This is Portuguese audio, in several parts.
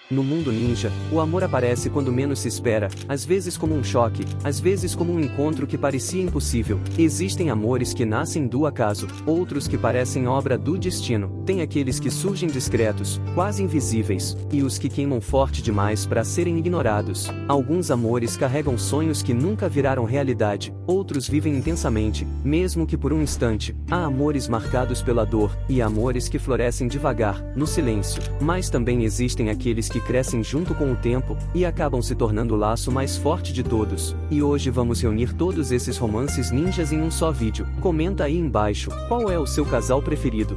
No mundo ninja, o amor aparece quando menos se espera, às vezes como um choque, às vezes como um encontro que parecia impossível. Existem amores que nascem do acaso, outros que parecem obra do destino. Tem aqueles que surgem discretos, quase invisíveis, e os que queimam forte demais para serem ignorados. Alguns amores carregam sonhos que nunca viraram realidade, outros vivem intensamente, mesmo que por um instante. Há amores marcados pela dor, e amores que florescem devagar, no silêncio. Mas também existem aqueles que crescem junto com o tempo, e acabam se tornando o laço mais forte de todos. E hoje vamos reunir todos esses romances ninjas em um só vídeo. Comenta aí embaixo, qual é o seu casal preferido?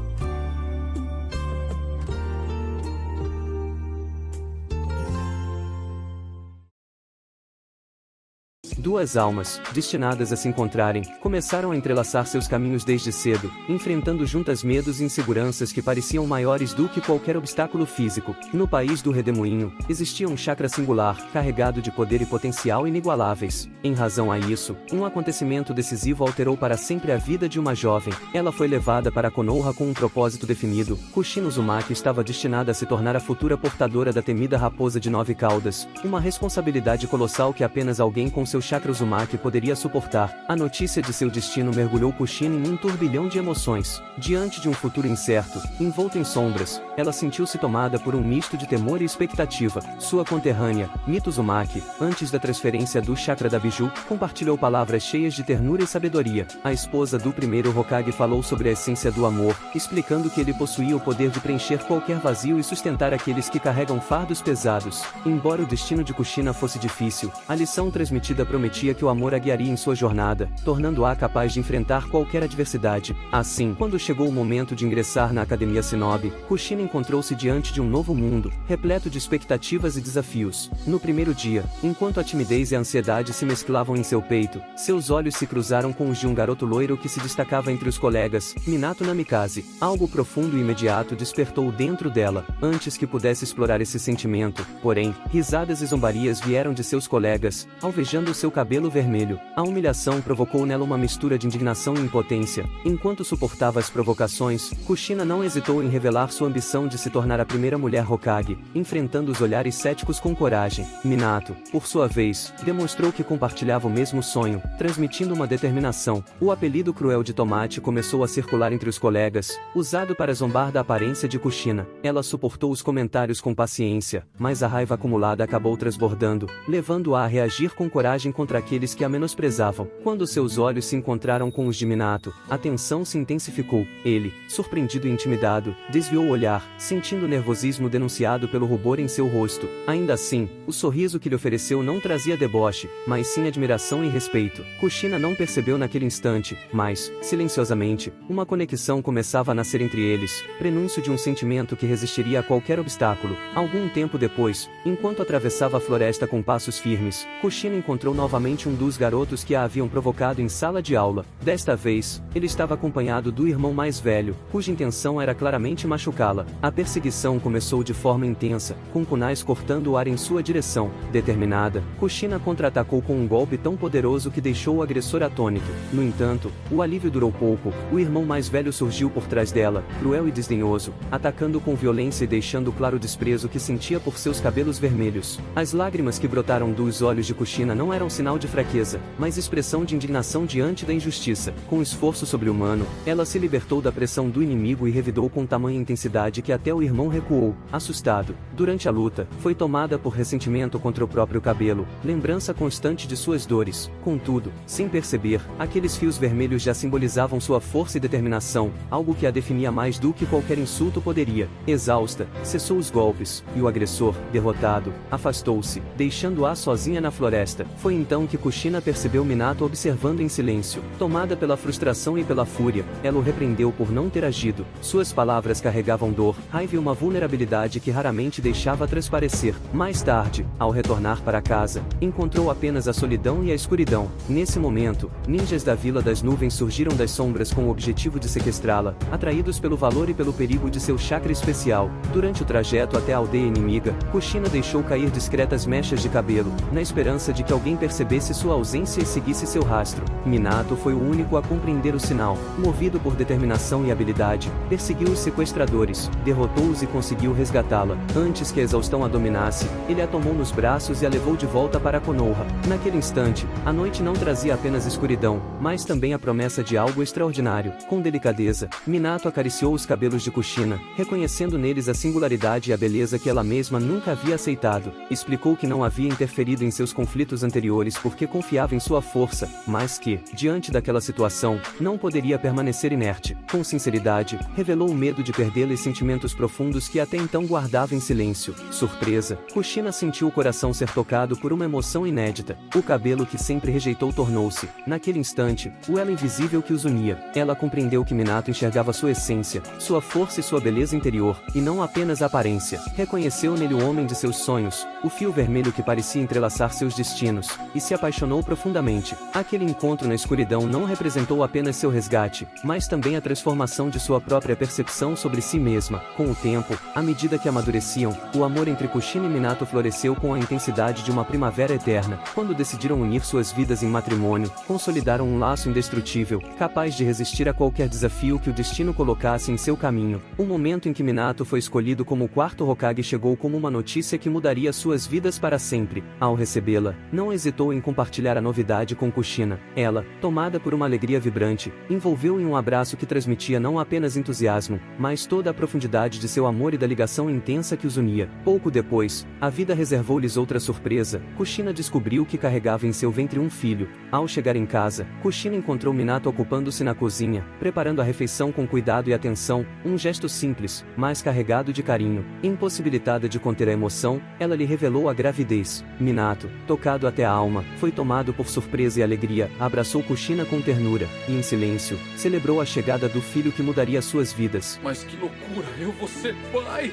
Duas almas, destinadas a se encontrarem, começaram a entrelaçar seus caminhos desde cedo, enfrentando juntas medos e inseguranças que pareciam maiores do que qualquer obstáculo físico. No país do Redemoinho, existia um chakra singular, carregado de poder e potencial inigualáveis. Em razão a isso, um acontecimento decisivo alterou para sempre a vida de uma jovem. Ela foi levada para Konoha com um propósito definido. Kushina Uzumaki estava destinada a se tornar a futura portadora da temida raposa de 9 caudas, uma responsabilidade colossal que apenas alguém com seu chakra Uzumaki poderia suportar. A notícia de seu destino mergulhou Kushina em um turbilhão de emoções. Diante de um futuro incerto, envolta em sombras, ela sentiu-se tomada por um misto de temor e expectativa. Sua conterrânea, Mito Uzumaki, antes da transferência do chakra da Biju, compartilhou palavras cheias de ternura e sabedoria. A esposa do primeiro Hokage falou sobre a essência do amor, explicando que ele possuía o poder de preencher qualquer vazio e sustentar aqueles que carregam fardos pesados. Embora o destino de Kushina fosse difícil, a lição transmitida prometia que o amor a guiaria em sua jornada, tornando-a capaz de enfrentar qualquer adversidade. Assim, quando chegou o momento de ingressar na Academia Shinobi, Kushina encontrou-se diante de um novo mundo, repleto de expectativas e desafios. No primeiro dia, enquanto a timidez e a ansiedade se mesclavam em seu peito, seus olhos se cruzaram com os de um garoto loiro que se destacava entre os colegas, Minato Namikaze. Algo profundo e imediato despertou dentro dela. Antes que pudesse explorar esse sentimento, porém, risadas e zombarias vieram de seus colegas, alvejando seu cabelo vermelho. A humilhação provocou nela uma mistura de indignação e impotência. Enquanto suportava as provocações, Kushina não hesitou em revelar sua ambição de se tornar a primeira mulher Hokage, enfrentando os olhares céticos com coragem. Minato, por sua vez, demonstrou que compartilhava o mesmo sonho, transmitindo uma determinação. O apelido cruel de Tomate começou a circular entre os colegas, usado para zombar da aparência de Kushina. Ela suportou os comentários com paciência, mas a raiva acumulada acabou transbordando, levando-a a reagir com coragem contra aqueles que a menosprezavam. Quando seus olhos se encontraram com os de Minato, a tensão se intensificou. Ele, surpreendido e intimidado, desviou o olhar, sentindo o nervosismo denunciado pelo rubor em seu rosto. Ainda assim, o sorriso que lhe ofereceu não trazia deboche, mas sim admiração e respeito. Kushina não percebeu naquele instante, mas, silenciosamente, uma conexão começava a nascer entre eles, prenúncio de um sentimento que resistiria a qualquer obstáculo. Algum tempo depois, enquanto atravessava a floresta com passos firmes, Kushina encontrou novamente um dos garotos que a haviam provocado em sala de aula. Desta vez, ele estava acompanhado do irmão mais velho, cuja intenção era claramente machucá-la. A perseguição começou de forma intensa, com kunais cortando o ar em sua direção. Determinada, Kushina contra-atacou com um golpe tão poderoso que deixou o agressor atônito. No entanto, o alívio durou pouco. O irmão mais velho surgiu por trás dela, cruel e desdenhoso, atacando com violência e deixando claro o desprezo que sentia por seus cabelos vermelhos. As lágrimas que brotaram dos olhos de Kushina não eram sinal de fraqueza, mas expressão de indignação diante da injustiça. Com esforço sobre-humano, ela se libertou da pressão do inimigo e revidou com tamanha intensidade que até o irmão recuou, assustado. Durante a luta, foi tomada por ressentimento contra o próprio cabelo, lembrança constante de suas dores. Contudo, sem perceber, aqueles fios vermelhos já simbolizavam sua força e determinação, algo que a definia mais do que qualquer insulto poderia. Exausta, cessou os golpes, e o agressor, derrotado, afastou-se, deixando-a sozinha na floresta. Foi então que Kushina percebeu Minato observando em silêncio. Tomada pela frustração e pela fúria, ela o repreendeu por não ter agido. Suas palavras carregavam dor, raiva e uma vulnerabilidade que raramente deixava transparecer. Mais tarde, ao retornar para casa, encontrou apenas a solidão e a escuridão. Nesse momento, ninjas da Vila das Nuvens surgiram das sombras com o objetivo de sequestrá-la, atraídos pelo valor e pelo perigo de seu chakra especial. Durante o trajeto até a aldeia inimiga, Kushina deixou cair discretas mechas de cabelo, na esperança de que alguém percebesse percebesse sua ausência e seguisse seu rastro. Minato foi o único a compreender o sinal. Movido por determinação e habilidade, perseguiu os sequestradores, derrotou-os e conseguiu resgatá-la. Antes que a exaustão a dominasse, ele a tomou nos braços e a levou de volta para Konoha. Naquele instante, a noite não trazia apenas escuridão, mas também a promessa de algo extraordinário. Com delicadeza, Minato acariciou os cabelos de Kushina, reconhecendo neles a singularidade e a beleza que ela mesma nunca havia aceitado. Explicou que não havia interferido em seus conflitos anteriores porque confiava em sua força, mas que, diante daquela situação, não poderia permanecer inerte. Com sinceridade, revelou o medo de perdê-la e sentimentos profundos que até então guardava em silêncio. Surpresa, Kushina sentiu o coração ser tocado por uma emoção inédita. O cabelo que sempre rejeitou tornou-se, naquele instante, o elo invisível que os unia. Ela compreendeu que Minato enxergava sua essência, sua força e sua beleza interior, e não apenas a aparência. Reconheceu nele o homem de seus sonhos, o fio vermelho que parecia entrelaçar seus destinos, e se apaixonou profundamente. Aquele encontro na escuridão não representou apenas seu resgate, mas também a transformação de sua própria percepção sobre si mesma. Com o tempo, à medida que amadureciam, o amor entre Kushina e Minato floresceu com a intensidade de uma primavera eterna. Quando decidiram unir suas vidas em matrimônio, consolidaram um laço indestrutível, capaz de resistir a qualquer desafio que o destino colocasse em seu caminho. O momento em que Minato foi escolhido como o quarto Hokage chegou como uma notícia que mudaria suas vidas para sempre. Ao recebê-la, não hesitou em compartilhar a novidade com Kushina. Ela, tomada por uma alegria vibrante, envolveu em um abraço que transmitia não apenas entusiasmo, mas toda a profundidade de seu amor e da ligação intensa que os unia. Pouco depois, a vida reservou-lhes outra surpresa. Kushina descobriu que carregava em seu ventre um filho. Ao chegar em casa, Kushina encontrou Minato ocupando-se na cozinha, preparando a refeição com cuidado e atenção, um gesto simples, mas carregado de carinho. Impossibilitada de conter a emoção, ela lhe revelou a gravidez. Minato, tocado até a alma, foi tomado por surpresa e alegria, abraçou Kushina com ternura, e em silêncio, celebrou a chegada do filho que mudaria suas vidas. Mas que loucura, eu vou ser pai!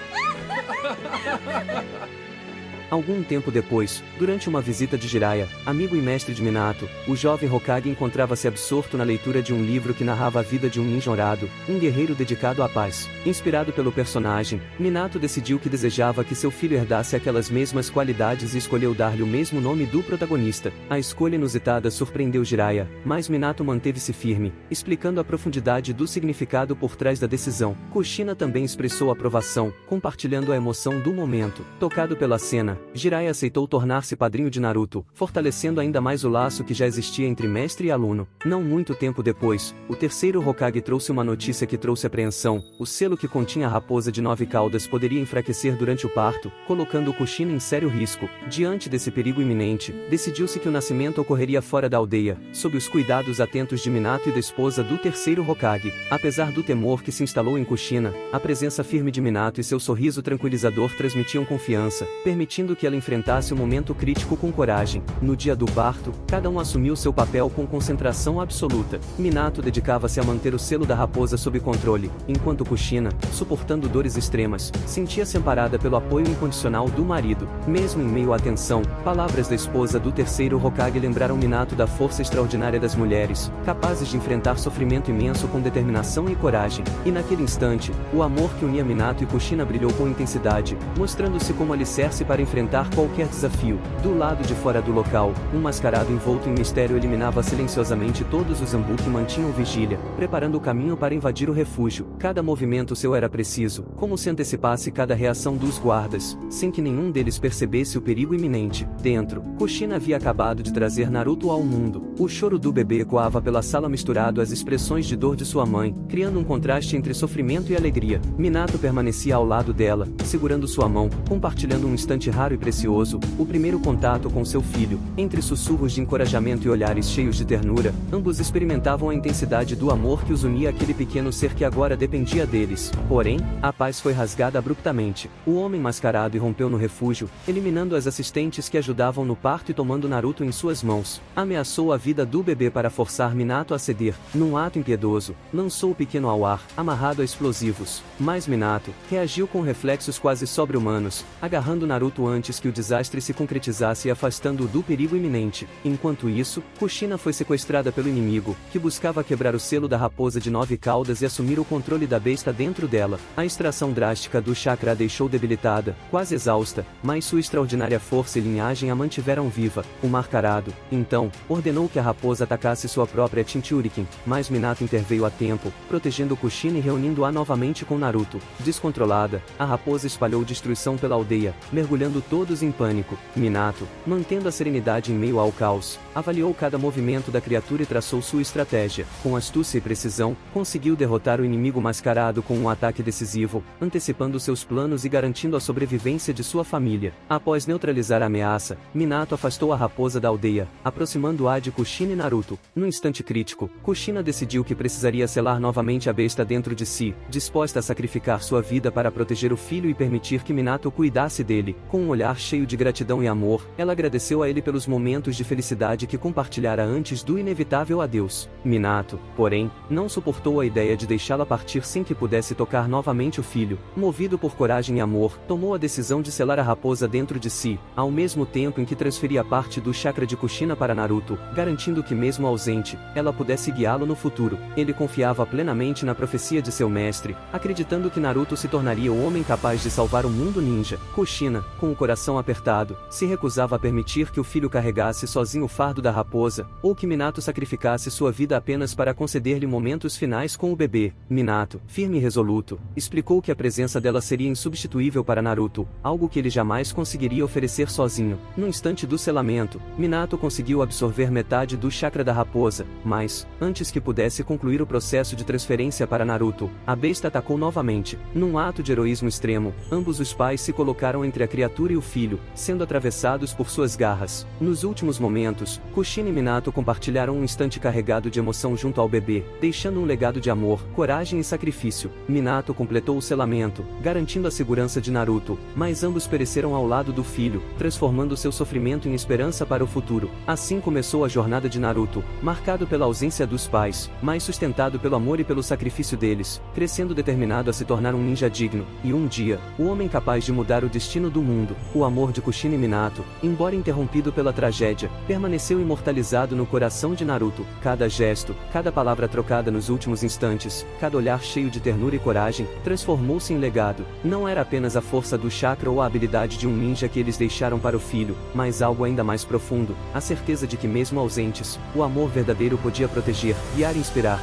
Algum tempo depois, durante uma visita de Jiraiya, amigo e mestre de Minato, o jovem Hokage encontrava-se absorto na leitura de um livro que narrava a vida de um ninja honrado, um guerreiro dedicado à paz. Inspirado pelo personagem, Minato decidiu que desejava que seu filho herdasse aquelas mesmas qualidades e escolheu dar-lhe o mesmo nome do protagonista. A escolha inusitada surpreendeu Jiraiya, mas Minato manteve-se firme, explicando a profundidade do significado por trás da decisão. Kushina também expressou aprovação, compartilhando a emoção do momento. Tocado pela cena, Jiraiya aceitou tornar-se padrinho de Naruto, fortalecendo ainda mais o laço que já existia entre mestre e aluno. Não muito tempo depois, o terceiro Hokage trouxe uma notícia que trouxe apreensão. O selo que continha a raposa de 9 caudas poderia enfraquecer durante o parto, colocando Kushina em sério risco. Diante desse perigo iminente, decidiu-se que o nascimento ocorreria fora da aldeia, sob os cuidados atentos de Minato e da esposa do terceiro Hokage. Apesar do temor que se instalou em Kushina, a presença firme de Minato e seu sorriso tranquilizador transmitiam confiança, permitindo que ela enfrentasse o momento crítico com coragem. No dia do parto, cada um assumiu seu papel com concentração absoluta. Minato dedicava-se a manter o selo da raposa sob controle, enquanto Kushina, suportando dores extremas, sentia-se amparada pelo apoio incondicional do marido. Mesmo em meio à tensão, palavras da esposa do terceiro Hokage lembraram Minato da força extraordinária das mulheres, capazes de enfrentar sofrimento imenso com determinação e coragem. E naquele instante, o amor que unia Minato e Kushina brilhou com intensidade, mostrando-se como alicerce para enfrentar qualquer desafio. Do lado de fora do local, um mascarado envolto em mistério eliminava silenciosamente todos os Zambu que mantinham vigília, preparando o caminho para invadir o refúgio. Cada movimento seu era preciso, como se antecipasse cada reação dos guardas, sem que nenhum deles percebesse o perigo iminente. Dentro, Kushina havia acabado de trazer Naruto ao mundo. O choro do bebê ecoava pela sala misturado às expressões de dor de sua mãe, criando um contraste entre sofrimento e alegria. Minato permanecia ao lado dela, segurando sua mão, compartilhando um instante raro e precioso, o primeiro contato com seu filho. Entre sussurros de encorajamento e olhares cheios de ternura, ambos experimentavam a intensidade do amor que os unia àquele pequeno ser que agora dependia deles. Porém, a paz foi rasgada abruptamente. O homem mascarado irrompeu no refúgio, eliminando as assistentes que ajudavam no parto e tomando Naruto em suas mãos. Ameaçou a vida do bebê para forçar Minato a ceder. Num ato impiedoso, lançou o pequeno ao ar, amarrado a explosivos. Mas Minato reagiu com reflexos quase sobre-humanos, agarrando Naruto antes que o desastre se concretizasse, afastando-o do perigo iminente. Enquanto isso, Kushina foi sequestrada pelo inimigo, que buscava quebrar o selo da raposa de 9 caudas e assumir o controle da besta dentro dela. A extração drástica do chakra a deixou debilitada, quase exausta, mas sua extraordinária força e linhagem a mantiveram viva. O Mascarado, então, ordenou que a raposa atacasse sua própria Jinchurikin, mas Minato interveio a tempo, protegendo Kushina e reunindo-a novamente com Naruto. Descontrolada, a raposa espalhou destruição pela aldeia, mergulhando todos em pânico. Minato, mantendo a serenidade em meio ao caos, avaliou cada movimento da criatura e traçou sua estratégia. Com astúcia e precisão, conseguiu derrotar o inimigo mascarado com um ataque decisivo, antecipando seus planos e garantindo a sobrevivência de sua família. Após neutralizar a ameaça, Minato afastou a raposa da aldeia, aproximando-a de Kushina e Naruto. No instante crítico, Kushina decidiu que precisaria selar novamente a besta dentro de si, disposta a sacrificar sua vida para proteger o filho e permitir que Minato cuidasse dele. Com um olhar cheio de gratidão e amor, ela agradeceu a ele pelos momentos de felicidade que compartilhara antes do inevitável adeus. Minato, porém, não suportou a ideia de deixá-la partir sem que pudesse tocar novamente o filho. Movido por coragem e amor, tomou a decisão de selar a raposa dentro de si, ao mesmo tempo em que transferia parte do chakra de Kushina para Naruto, garantindo que mesmo ausente, ela pudesse guiá-lo no futuro. Ele confiava plenamente na profecia de seu mestre, acreditando que Naruto se tornaria o homem capaz de salvar o mundo ninja. Kushina, com o coração apertado, se recusava a permitir que o filho carregasse sozinho o fardo da raposa, ou que Minato sacrificasse sua vida apenas para conceder-lhe momentos finais com o bebê. Minato, firme e resoluto, explicou que a presença dela seria insubstituível para Naruto, algo que ele jamais conseguiria oferecer sozinho. No instante do selamento, Minato conseguiu absorver metade do chakra da raposa, mas, antes que pudesse concluir o processo de transferência para Naruto, a besta atacou novamente. Num ato de heroísmo extremo, ambos os pais se colocaram entre a criatura e o filho, sendo atravessados por suas garras. Nos últimos momentos, Kushina e Minato compartilharam um instante carregado de emoção junto ao bebê, deixando um legado de amor, coragem e sacrifício. Minato completou o selamento, garantindo a segurança de Naruto, mas ambos pereceram ao lado do filho, transformando seu sofrimento em esperança para o futuro. Assim começou a jornada de Naruto, marcado pela ausência dos pais, mas sustentado pelo amor e pelo sacrifício deles, crescendo determinado a se tornar um ninja digno, e um dia, o homem capaz de mudar o destino do mundo. O amor de Kushina e Minato, embora interrompido pela tragédia, permaneceu imortalizado no coração de Naruto. Cada gesto, cada palavra trocada nos últimos instantes, cada olhar cheio de ternura e coragem, transformou-se em legado. Não era apenas a força do chakra ou a habilidade de um ninja que eles deixaram para o filho, mas algo ainda mais profundo, a certeza de que mesmo ausentes, o amor verdadeiro podia proteger, guiar e inspirar.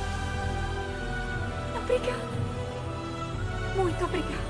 Obrigada. Muito obrigada.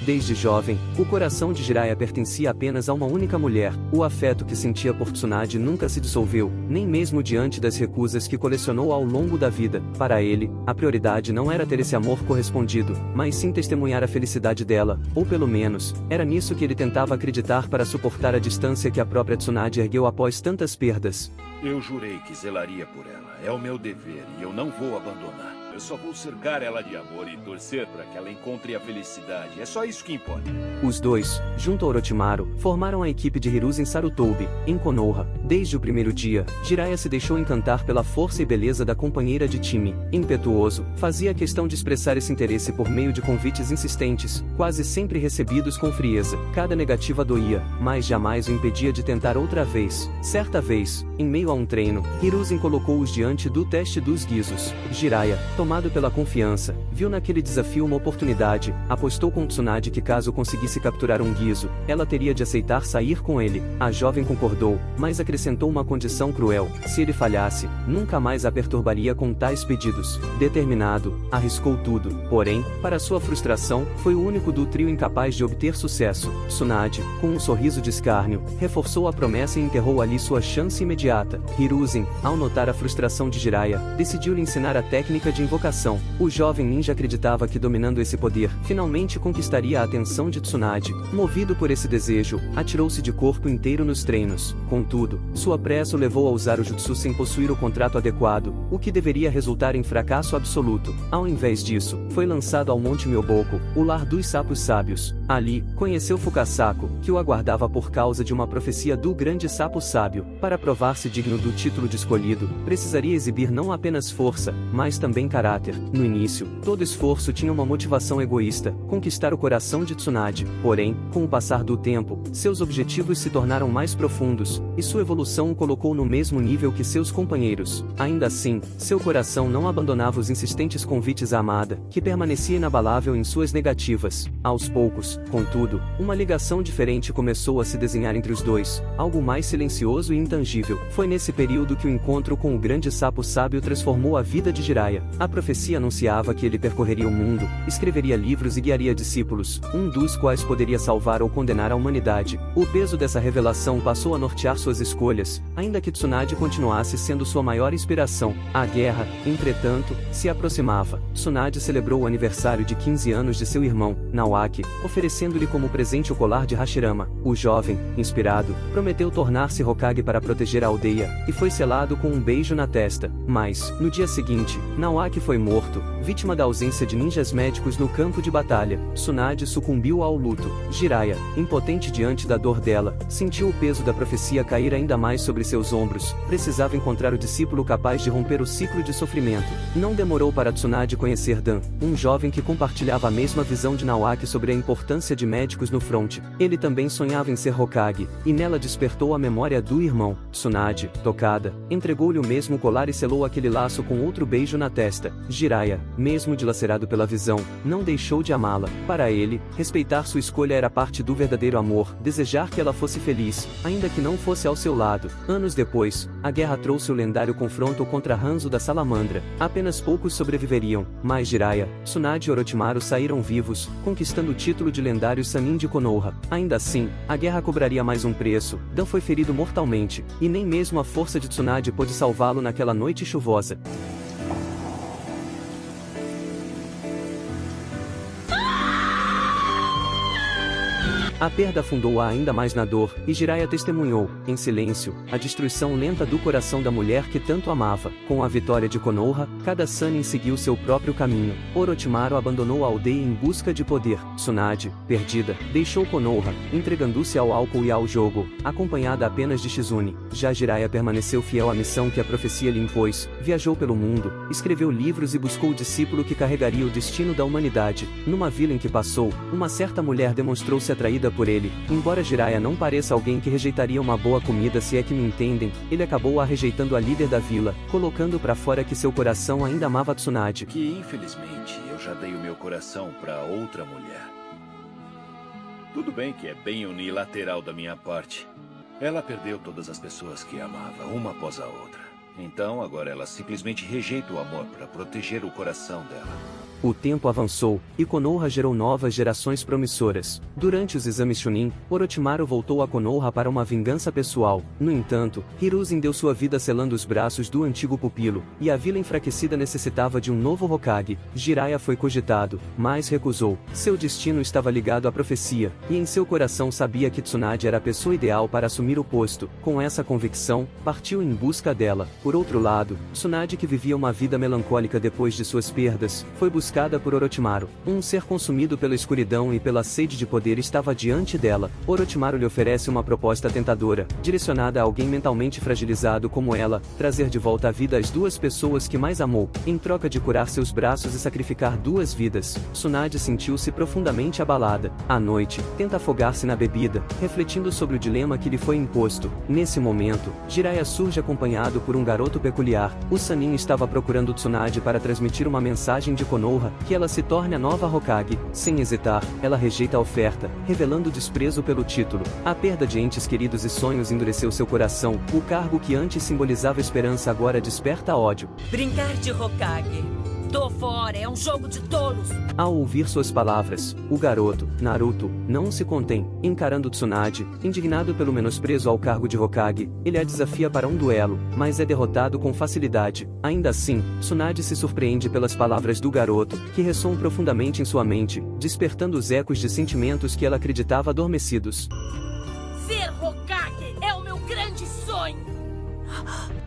Desde jovem, o coração de Jiraiya pertencia apenas a uma única mulher. O afeto que sentia por Tsunade nunca se dissolveu, nem mesmo diante das recusas que colecionou ao longo da vida. Para ele, a prioridade não era ter esse amor correspondido, mas sim testemunhar a felicidade dela, ou pelo menos, era nisso que ele tentava acreditar para suportar a distância que a própria Tsunade ergueu após tantas perdas. Eu jurei que zelaria por ela. É o meu dever e eu não vou abandonar. Eu só vou cercar ela de amor e torcer para que ela encontre a felicidade. É só isso que importa. Os dois, junto a Orochimaru, formaram a equipe de Hiruzen Sarutobi, em Konoha. Desde o primeiro dia, Jiraiya se deixou encantar pela força e beleza da companheira de time. Impetuoso, fazia questão de expressar esse interesse por meio de convites insistentes, quase sempre recebidos com frieza. Cada negativa doía, mas jamais o impedia de tentar outra vez. Certa vez, em meio a um treino, Hiruzen colocou-os diante do teste dos guizos. Jiraiya, tomado pela confiança, viu naquele desafio uma oportunidade, apostou com Tsunade que caso conseguisse capturar um guizo, ela teria de aceitar sair com ele. A jovem concordou, mas acrescentou uma condição cruel: se ele falhasse, nunca mais a perturbaria com tais pedidos. Determinado, arriscou tudo, porém, para sua frustração, foi o único do trio incapaz de obter sucesso. Tsunade, com um sorriso de escárnio, reforçou a promessa e enterrou ali sua chance imediata. Hiruzen, ao notar a frustração de Jiraiya, decidiu lhe ensinar a técnica de invocação. O jovem ninja acreditava que dominando esse poder, finalmente conquistaria a atenção de Tsunade. Movido por esse desejo, atirou-se de corpo inteiro nos treinos. Contudo, sua pressa o levou a usar o jutsu sem possuir o contrato adequado, o que deveria resultar em fracasso absoluto. Ao invés disso, foi lançado ao Monte Myoboku, o lar dos sapos sábios. Ali, conheceu Fukasaku, que o aguardava por causa de uma profecia do grande sapo sábio. Para provar-se digno do título de escolhido, precisaria exibir não apenas força, mas também caráter. No início, todo esforço tinha uma motivação egoísta, conquistar o coração de Tsunade. Porém, com o passar do tempo, seus objetivos se tornaram mais profundos, e sua evolução o colocou no mesmo nível que seus companheiros. Ainda assim, seu coração não abandonava os insistentes convites à amada, que permanecia inabalável em suas negativas. Aos poucos, contudo, uma ligação diferente começou a se desenhar entre os dois, algo mais silencioso e intangível. Foi nesse período que o encontro com o grande sapo sábio transformou a vida de Jiraiya. A profecia anunciava que ele percorreria o mundo, escreveria livros e guiaria discípulos, um dos quais poderia salvar ou condenar a humanidade. O peso dessa revelação passou a nortear suas escolhas, ainda que Tsunade continuasse sendo sua maior inspiração. A guerra, entretanto, se aproximava. Tsunade celebrou o aniversário de 15 anos de seu irmão, Naoaki, oferecendo-lhe como presente o colar de Hashirama. O jovem, inspirado, prometeu tornar-se Hokage para proteger a aldeia, e foi selado com um beijo na testa. Mas, no dia seguinte, Naoaki foi morto, vítima da ausência de ninjas médicos no campo de batalha. Tsunade sucumbiu ao luto. Jiraiya, impotente diante da dor dela, sentiu o peso da profecia cair ainda mais sobre seus ombros. Precisava encontrar o discípulo capaz de romper o ciclo de sofrimento. Não demorou para Tsunade conhecer Dan, um jovem que compartilhava a mesma visão de Naoaki sobre a importância de médicos no fronte. Ele também sonhava em ser Hokage, e nela despertou a memória do irmão. Tsunade, tocada, entregou-lhe o mesmo colar e selou aquele laço com outro beijo na testa. Jiraiya, mesmo dilacerado pela visão, não deixou de amá-la. Para ele, respeitar sua escolha era parte do verdadeiro amor, desejar que ela fosse feliz, ainda que não fosse ao seu lado. Anos depois, a guerra trouxe o lendário confronto contra Hanzo da Salamandra. Apenas poucos sobreviveriam, mas Jiraiya, Tsunade e Orochimaru saíram vivos, conquistando o título de lendários Sannin de Konoha. Ainda assim, a guerra cobraria mais um preço. Dan foi ferido mortalmente, e nem mesmo a força de Tsunade pôde salvá-lo naquela noite chuvosa. A perda afundou-a ainda mais na dor, e Jiraiya testemunhou, em silêncio, a destruição lenta do coração da mulher que tanto amava. Com a vitória de Konoha, cada Sannin seguiu seu próprio caminho. Orochimaru abandonou a aldeia em busca de poder. Tsunade, perdida, deixou Konoha, entregando-se ao álcool e ao jogo, acompanhada apenas de Shizune. Já Jiraiya permaneceu fiel à missão que a profecia lhe impôs, viajou pelo mundo, escreveu livros e buscou o discípulo que carregaria o destino da humanidade. Numa vila em que passou, uma certa mulher demonstrou-se atraída por ele. Embora Jiraiya não pareça alguém que rejeitaria uma boa comida, se é que me entendem, ele acabou rejeitando a líder da vila, colocando pra fora que seu coração ainda amava Tsunade. Que infelizmente eu já dei o meu coração pra outra mulher. Tudo bem que é bem unilateral da minha parte. Ela perdeu todas as pessoas que amava, uma após a outra. Então agora ela simplesmente rejeita o amor para proteger o coração dela. O tempo avançou, e Konoha gerou novas gerações promissoras. Durante os exames Chunin, Orochimaru voltou a Konoha para uma vingança pessoal. No entanto, Hiruzen deu sua vida selando os braços do antigo pupilo, e a vila enfraquecida necessitava de um novo Hokage. Jiraiya foi cogitado, mas recusou. Seu destino estava ligado à profecia, e em seu coração sabia que Tsunade era a pessoa ideal para assumir o posto. Com essa convicção, partiu em busca dela. Por outro lado, Tsunade, que vivia uma vida melancólica depois de suas perdas, foi buscada por Orochimaru. Um ser consumido pela escuridão e pela sede de poder estava diante dela. Orochimaru lhe oferece uma proposta tentadora, direcionada a alguém mentalmente fragilizado como ela, trazer de volta à vida as duas pessoas que mais amou, em troca de curar seus braços e sacrificar duas vidas. Tsunade sentiu-se profundamente abalada. À noite, tenta afogar-se na bebida, refletindo sobre o dilema que lhe foi imposto. Nesse momento, Jiraiya surge acompanhado por um garoto peculiar. O Sannin estava procurando Tsunade para transmitir uma mensagem de Konoha, que ela se torne a nova Hokage. Sem hesitar, ela rejeita a oferta, revelando desprezo pelo título. A perda de entes queridos e sonhos endureceu seu coração. O cargo que antes simbolizava esperança agora desperta ódio. Brincar de Hokage. Tô fora, é um jogo de tolos. Ao ouvir suas palavras, o garoto, Naruto, não se contém. Encarando Tsunade, indignado pelo menosprezo ao cargo de Hokage, ele a desafia para um duelo, mas é derrotado com facilidade. Ainda assim, Tsunade se surpreende pelas palavras do garoto, que ressoam profundamente em sua mente, despertando os ecos de sentimentos que ela acreditava adormecidos. Ser Hokage é o meu grande sonho.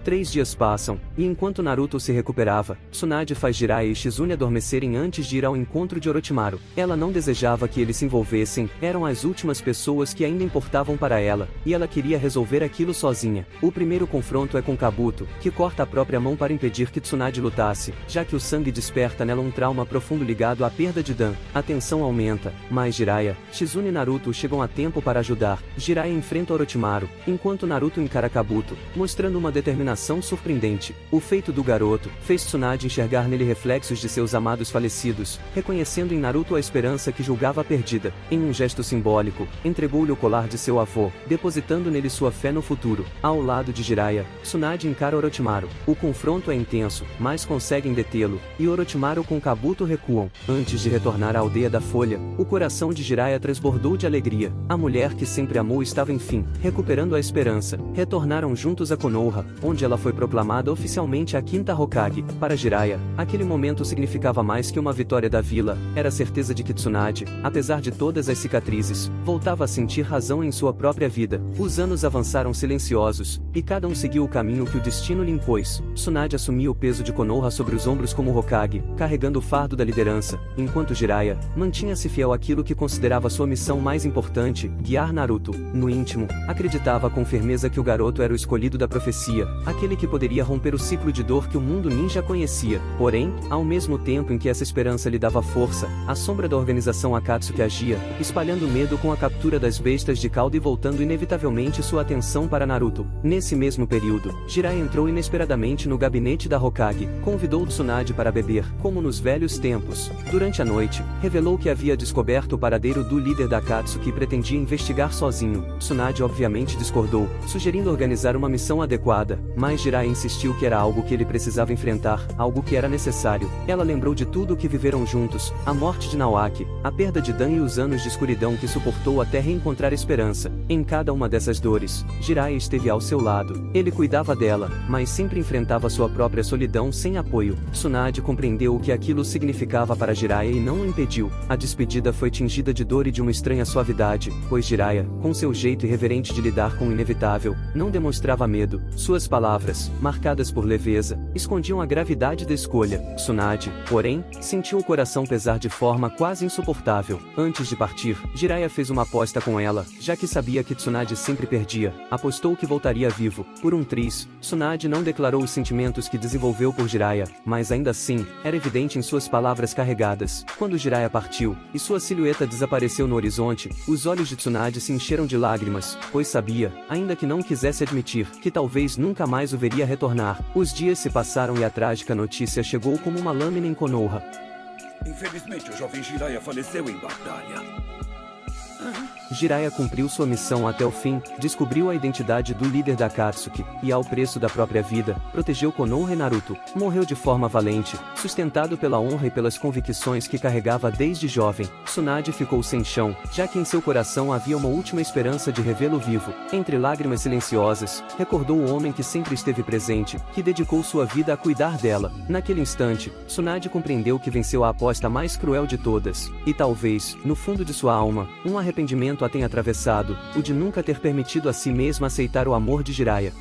3 dias passam, e enquanto Naruto se recuperava, Tsunade faz Jiraiya e Shizune adormecerem antes de ir ao encontro de Orochimaru. Ela não desejava que eles se envolvessem, eram as últimas pessoas que ainda importavam para ela, e ela queria resolver aquilo sozinha. O primeiro confronto é com Kabuto, que corta a própria mão para impedir que Tsunade lutasse, já que o sangue desperta nela um trauma profundo ligado à perda de Dan. A tensão aumenta, mas Jiraiya, Shizune e Naruto chegam a tempo para ajudar. Jiraiya enfrenta Orochimaru, enquanto Naruto encara Kabuto, mostrando uma determinação surpreendente. O feito do garoto fez Tsunade enxergar nele reflexos de seus amados falecidos, reconhecendo em Naruto a esperança que julgava perdida. Em um gesto simbólico, entregou-lhe o colar de seu avô, depositando nele sua fé no futuro. Ao lado de Jiraiya, Tsunade encara Orochimaru. O confronto é intenso, mas conseguem detê-lo, e Orochimaru com Kabuto recuam. Antes de retornar à aldeia da Folha, o coração de Jiraiya transbordou de alegria. A mulher que sempre amou estava enfim recuperando a esperança. Retornaram juntos a Konoha, onde ela foi proclamada oficialmente a quinta Hokage. Para Jiraiya, aquele momento significava mais que uma vitória da vila, era a certeza de que Tsunade, apesar de todas as cicatrizes, voltava a sentir razão em sua própria vida. Os anos avançaram silenciosos, e cada um seguiu o caminho que o destino lhe impôs. Tsunade assumia o peso de Konoha sobre os ombros como Hokage, carregando o fardo da liderança, enquanto Jiraiya mantinha-se fiel àquilo que considerava sua missão mais importante, guiar Naruto. No íntimo, acreditava com firmeza que o garoto era o escolhido da profecia, aquele que poderia romper o ciclo de dor que o mundo ninja conhecia. Porém, ao mesmo tempo em que essa esperança lhe dava força, a sombra da organização Akatsuki agia, espalhando medo com a captura das bestas de cauda e voltando inevitavelmente sua atenção para Naruto. Nesse mesmo período, Jiraiya entrou inesperadamente no gabinete da Hokage, convidou Tsunade para beber, como nos velhos tempos. Durante a noite, revelou que havia descoberto o paradeiro do líder da Akatsuki e pretendia investigar sozinho. Tsunade obviamente discordou, sugerindo organizar uma missão adequada, mas Jiraiya insistiu que era algo que ele precisava enfrentar, algo que era necessário. Ela lembrou de tudo o que viveram juntos, a morte de Naoaki, a perda de Dan e os anos de escuridão que suportou até reencontrar esperança. Em cada uma dessas dores, Jiraiya esteve ao seu lado. Ele cuidava dela, mas sempre enfrentava sua própria solidão sem apoio. Tsunade compreendeu o que aquilo significava para Jiraiya e não o impediu. A despedida foi tingida de dor e de uma estranha suavidade, pois Jiraiya, com seu jeito irreverente de lidar com o inevitável, não demonstrava medo. Suas palavras, marcadas por leveza, escondiam a gravidade da escolha. Tsunade, porém, sentiu o coração pesar de forma quase insuportável. Antes de partir, Jiraiya fez uma aposta com ela, já que sabia que Tsunade sempre perdia. Apostou que voltaria vivo. Por um triz, Tsunade não declarou os sentimentos que desenvolveu por Jiraiya, mas ainda assim, era evidente em suas palavras carregadas. Quando Jiraiya partiu, e sua silhueta desapareceu no horizonte, os olhos de Tsunade se encheram de lágrimas, pois sabia, ainda que não quisesse admitir, que talvez nunca mais o veria retornar. Os dias se passaram e a trágica notícia chegou como uma lâmina em Konoha. Infelizmente, o jovem Jiraiya faleceu em batalha. Jiraiya cumpriu sua missão até o fim, descobriu a identidade do líder da Akatsuki, e ao preço da própria vida, protegeu Konoha e Naruto. Morreu de forma valente, sustentado pela honra e pelas convicções que carregava desde jovem. Tsunade ficou sem chão, já que em seu coração havia uma última esperança de revê-lo vivo. Entre lágrimas silenciosas, recordou o homem que sempre esteve presente, que dedicou sua vida a cuidar dela. Naquele instante, Tsunade compreendeu que venceu a aposta mais cruel de todas, e talvez, no fundo de sua alma, um arrependimento a tenha atravessado, o de nunca ter permitido a si mesma aceitar o amor de Jiraiya.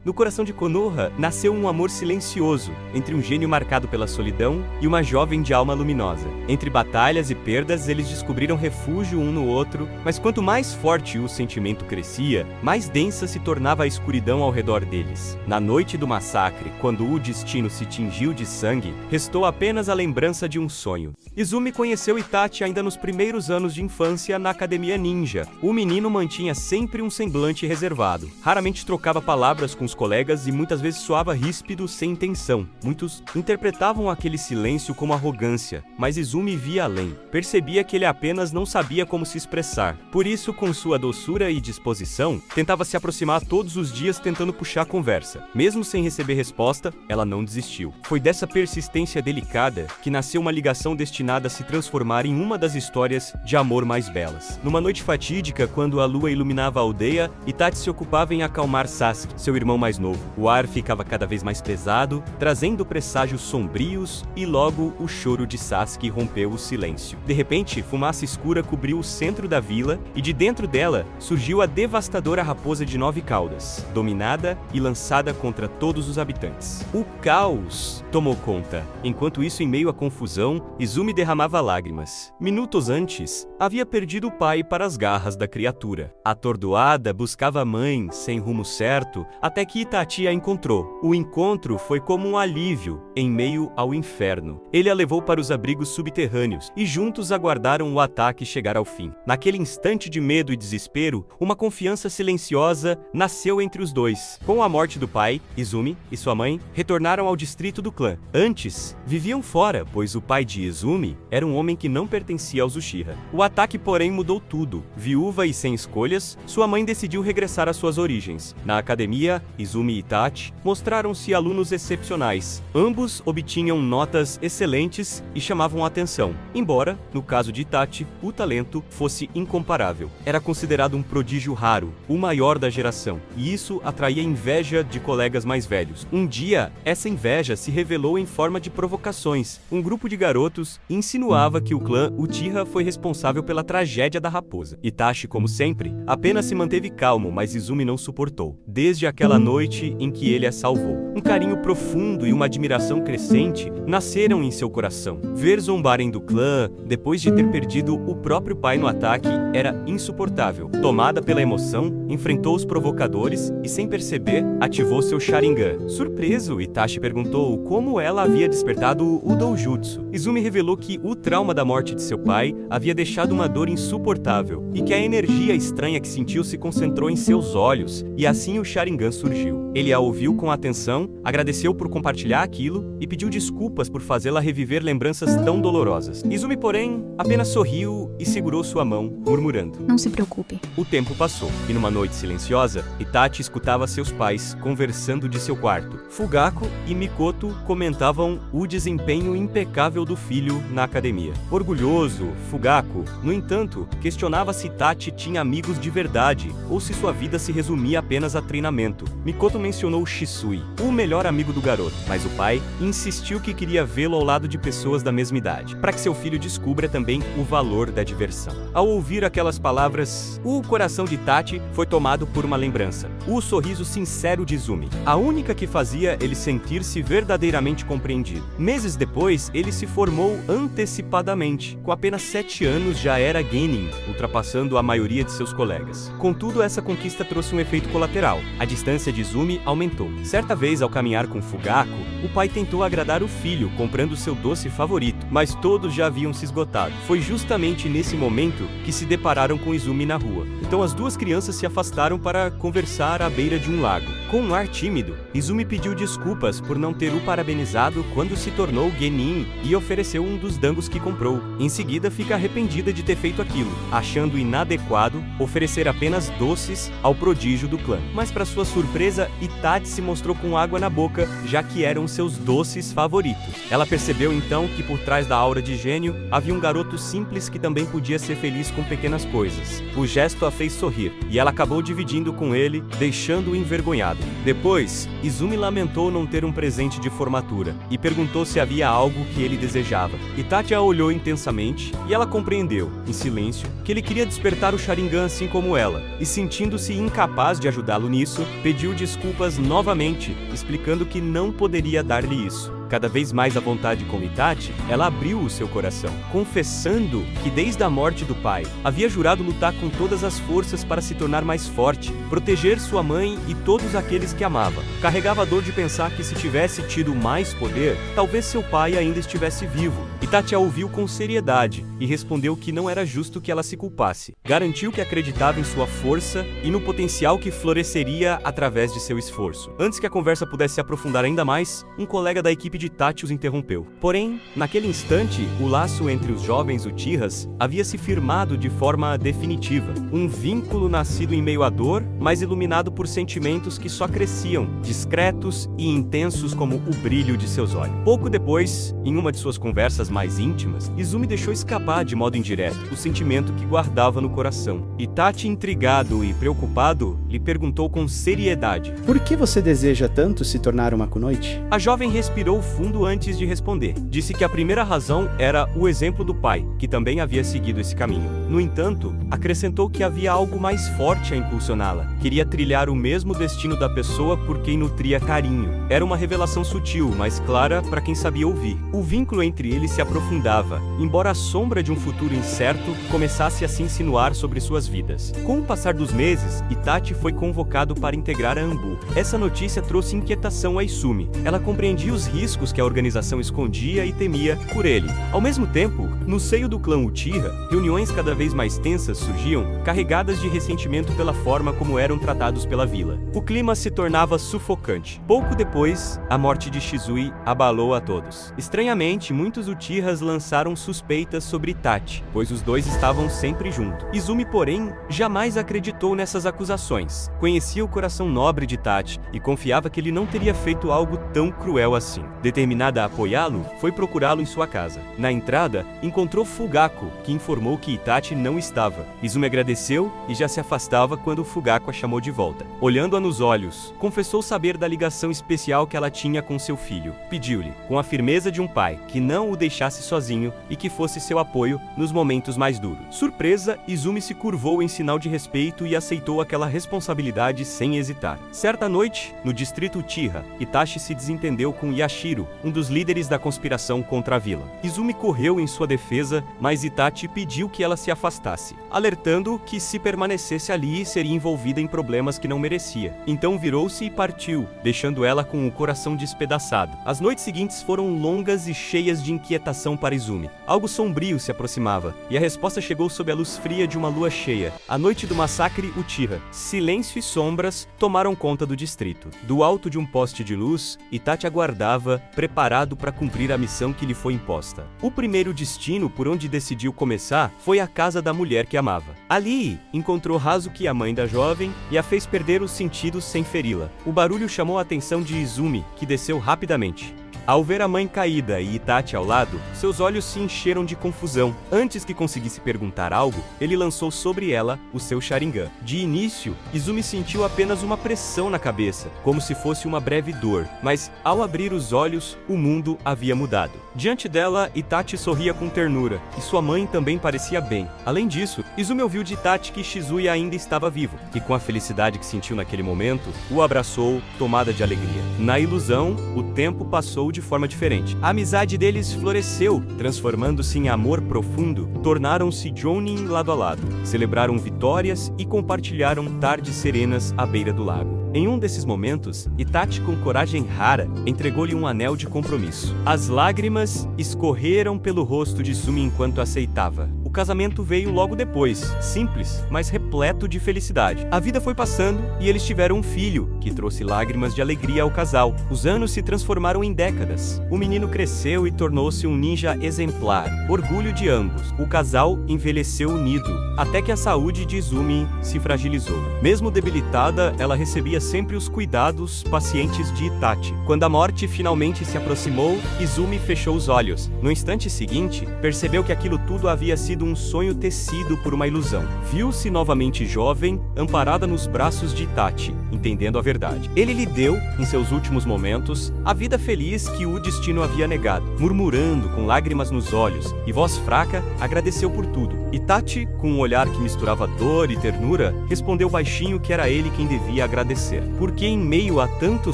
No coração de Konoha, nasceu um amor silencioso, entre um gênio marcado pela solidão e uma jovem de alma luminosa. Entre batalhas e perdas, eles descobriram refúgio um no outro, mas quanto mais forte o sentimento crescia, mais densa se tornava a escuridão ao redor deles. Na noite do massacre, quando o destino se tingiu de sangue, restou apenas a lembrança de um sonho. Izumi conheceu Itachi ainda nos primeiros anos de infância na academia ninja. O menino mantinha sempre um semblante reservado. Raramente trocava palavras com os colegas e muitas vezes soava ríspido sem intenção. Muitos interpretavam aquele silêncio como arrogância, mas Izumi via além. Percebia que ele apenas não sabia como se expressar. Por isso, com sua doçura e disposição, tentava se aproximar todos os dias tentando puxar a conversa. Mesmo sem receber resposta, ela não desistiu. Foi dessa persistência delicada que nasceu uma ligação destinada a se transformar em uma das histórias de amor mais belas. Numa noite fatídica, quando a lua iluminava a aldeia, Itachi se ocupava em acalmar Sasuke, seu irmão mais novo. O ar ficava cada vez mais pesado, trazendo presságios sombrios, e logo o choro de Sasuke rompeu o silêncio. De repente, fumaça escura cobriu o centro da vila, e de dentro dela surgiu a devastadora raposa de 9 caudas, dominada e lançada contra todos os habitantes. O caos tomou conta. Enquanto isso, em meio à confusão, Izumi derramava lágrimas. Minutos antes, havia perdido o pai para as garras da criatura. Atordoada, buscava a mãe, sem rumo certo, até que Itachi a encontrou. O encontro foi como um alívio em meio ao inferno. Ele a levou para os abrigos subterrâneos e juntos aguardaram o ataque chegar ao fim. Naquele instante de medo e desespero, uma confiança silenciosa nasceu entre os dois. Com a morte do pai, Izumi e sua mãe retornaram ao distrito do clã. Antes, viviam fora, pois o pai de Izumi era um homem que não pertencia aos Uchiha. O ataque, porém, mudou tudo. Viúva e sem escolhas, sua mãe decidiu regressar às suas origens. Na academia, Izumi e Itachi mostraram-se alunos excepcionais. Ambos obtinham notas excelentes e chamavam a atenção, embora, no caso de Itachi, o talento fosse incomparável. Era considerado um prodígio raro, o maior da geração, e isso atraía inveja de colegas mais velhos. Um dia, essa inveja se revelou em forma de provocações. Um grupo de garotos insinuava que o clã Uchiha foi responsável pela tragédia da raposa. Itachi, como sempre, apenas se manteve calmo, mas Izumi não suportou. Desde aquela noite em que ele a salvou, um carinho profundo e uma admiração crescente nasceram em seu coração. Ver zombarem do clã, depois de ter perdido o próprio pai no ataque, era insuportável. Tomada pela emoção, enfrentou os provocadores e, sem perceber, ativou seu Sharingan. Surpreso, Itachi perguntou como ela havia despertado o Doujutsu. Izumi revelou que o trauma da morte de seu pai havia deixado uma dor insuportável e que a energia estranha que sentiu se concentrou em seus olhos, e assim o Sharingan surgiu. Ele a ouviu com atenção, agradeceu por compartilhar aquilo e pediu desculpas por fazê-la reviver lembranças tão dolorosas. Izumi, porém, apenas sorriu e segurou sua mão, murmurando: Não se preocupe. O tempo passou, e numa noite silenciosa, Itachi escutava seus pais conversando de seu quarto. Fugaku e Mikoto comentavam o desempenho impecável do filho na academia. Orgulhoso, Fugaku, no entanto, questionava se Itachi tinha amigos de verdade ou se sua vida se resumia apenas a treinamento. Mikoto mencionou Shisui, o melhor amigo do garoto, mas o pai insistiu que queria vê-lo ao lado de pessoas da mesma idade, para que seu filho descubra também o valor da diversão. Ao ouvir aquelas palavras, o coração de Itachi foi tomado por uma lembrança: o sorriso sincero de Izumi, a única que fazia ele sentir-se verdadeiramente compreendido. Meses depois, ele se formou antecipadamente. Com apenas 7 anos já era genin, ultrapassando a maioria de seus colegas. Contudo, essa conquista trouxe um efeito colateral. A distância de Izumi aumentou. Certa vez, ao caminhar com Fugaku, o pai tentou agradar o filho, comprando seu doce favorito, mas todos já haviam se esgotado. Foi justamente nesse momento que se depararam com Izumi na rua. Então as duas crianças se afastaram para conversar à beira de um lago. Com um ar tímido, Izumi pediu desculpas por não ter o parabenizado quando se tornou genin e ofereceu um dos dangos que comprou. Em seguida, fica arrependida de ter feito aquilo, achando inadequado oferecer apenas doces ao prodígio do clã. Mas para sua surpresa, Itachi se mostrou com água na boca, já que eram seus doces favoritos. Ela percebeu então que por trás da aura de gênio havia um garoto simples que também podia ser feliz com pequenas coisas. O gesto a fez sorrir, e ela acabou dividindo com ele, deixando-o envergonhado. Depois, Izumi lamentou não ter um presente de formatura e perguntou se havia algo que ele desejava. Itachi a olhou intensamente e ela compreendeu, em silêncio, que ele queria despertar o Sharingan assim como ela, e sentindo-se incapaz de ajudá-lo nisso, pediu desculpas novamente, explicando que não poderia dar-lhe isso. Cada vez mais à vontade com Itachi, ela abriu o seu coração, confessando que desde a morte do pai, havia jurado lutar com todas as forças para se tornar mais forte, proteger sua mãe e todos aqueles que amava. Carregava a dor de pensar que se tivesse tido mais poder, talvez seu pai ainda estivesse vivo. Itachi a ouviu com seriedade e respondeu que não era justo que ela se culpasse. Garantiu que acreditava em sua força e no potencial que floresceria através de seu esforço. Antes que a conversa pudesse se aprofundar ainda mais, um colega da equipe de Itachi os interrompeu. Porém, naquele instante, o laço entre os jovens Uchihas havia se firmado de forma definitiva. Um vínculo nascido em meio à dor, mas iluminado por sentimentos que só cresciam, discretos e intensos como o brilho de seus olhos. Pouco depois, em uma de suas conversas mais mais íntimas, Izumi deixou escapar de modo indireto o sentimento que guardava no coração. Itachi, intrigado e preocupado, lhe perguntou com seriedade: Por que você deseja tanto se tornar uma kunoichi? A jovem respirou fundo antes de responder. Disse que a primeira razão era o exemplo do pai, que também havia seguido esse caminho. No entanto, acrescentou que havia algo mais forte a impulsioná-la. Queria trilhar o mesmo destino da pessoa por quem nutria carinho. Era uma revelação sutil, mas clara para quem sabia ouvir. O vínculo entre eles se aprofundava, embora a sombra de um futuro incerto começasse a se insinuar sobre suas vidas. Com o passar dos meses, Itachi foi convocado para integrar a Anbu. Essa notícia trouxe inquietação a Izumi. Ela compreendia os riscos que a organização escondia e temia por ele. Ao mesmo tempo, no seio do clã Uchiha, reuniões cada vez mais tensas surgiam, carregadas de ressentimento pela forma como eram tratados pela vila. O clima se tornava sufocante. Pouco depois, a morte de Shizui abalou a todos. Estranhamente, muitos Uchihas lançaram suspeitas sobre Itachi, pois os dois estavam sempre juntos. Izumi, porém, jamais acreditou nessas acusações. Conhecia o coração nobre de Itachi e confiava que ele não teria feito algo tão cruel assim. Determinada a apoiá-lo, foi procurá-lo em sua casa. Na entrada, encontrou Fugaku, que informou que Itachi não estava. Izumi agradeceu e já se afastava quando Fugaku a chamou de volta. Olhando-a nos olhos, confessou saber da ligação especial que ela tinha com seu filho. Pediu-lhe, com a firmeza de um pai, que não o deixasse sozinho e que fosse seu apoio nos momentos mais duros. Surpresa, Izumi se curvou em sinal de respeito e aceitou aquela responsabilidade sem hesitar. Certa noite, no distrito Uchiha, Itachi se desentendeu com Yashiro, um dos líderes da conspiração contra a vila. Izumi correu em sua defesa, mas Itachi pediu que ela se afastasse, alertando que se permanecesse ali seria envolvida em problemas que não merecia. Então virou-se e partiu, deixando ela com o coração despedaçado. As noites seguintes foram longas e cheias de inquietação para Izumi. Algo sombrio se aproximava, e a resposta chegou sob a luz fria de uma lua cheia. A noite do massacre Uchiha. Silêncio e sombras tomaram conta do distrito. Do alto de um poste de luz, Itachi aguardava, preparado para cumprir a missão que lhe foi imposta. O primeiro destino por onde decidiu começar foi a casa da mulher que amava. Ali, encontrou Hazuki, a mãe da jovem, e a fez perder os sentidos sem feri-la. O barulho chamou a atenção de Izumi, que desceu rapidamente. Ao ver a mãe caída e Itachi ao lado, seus olhos se encheram de confusão. Antes que conseguisse perguntar algo, ele lançou sobre ela o seu Sharingan. De início, Izumi sentiu apenas uma pressão na cabeça, como se fosse uma breve dor, mas ao abrir os olhos, o mundo havia mudado. Diante dela, Itachi sorria com ternura, e sua mãe também parecia bem. Além disso, Izumi ouviu de Itachi que Shizui ainda estava vivo, e com a felicidade que sentiu naquele momento, o abraçou, tomada de alegria. Na ilusão, o tempo passou de forma diferente. A amizade deles floresceu, transformando-se em amor profundo. Tornaram-se Jonin lado a lado, celebraram vitórias e compartilharam tardes serenas à beira do lago. Em um desses momentos, Itachi, com coragem rara, entregou-lhe um anel de compromisso. As lágrimas escorreram pelo rosto de Izumi enquanto aceitava. O casamento veio logo depois, simples, mas repleto de felicidade. A vida foi passando e eles tiveram um filho, que trouxe lágrimas de alegria ao casal. Os anos se transformaram em décadas. O menino cresceu e tornou-se um ninja exemplar, orgulho de ambos. O casal envelheceu unido, até que a saúde de Izumi se fragilizou. Mesmo debilitada, ela recebia sempre os cuidados pacientes de Itachi. Quando a morte finalmente se aproximou, Izumi fechou os olhos. No instante seguinte, percebeu que aquilo tudo havia sido um sonho tecido por uma ilusão. Viu-se novamente jovem, amparada nos braços de Itachi, entendendo a verdade. Ele lhe deu, em seus últimos momentos, a vida feliz que o destino havia negado. Murmurando, com lágrimas nos olhos e voz fraca, agradeceu por tudo. Itachi, com um olhar que misturava dor e ternura, respondeu baixinho que era ele quem devia agradecer. Porque em meio a tanto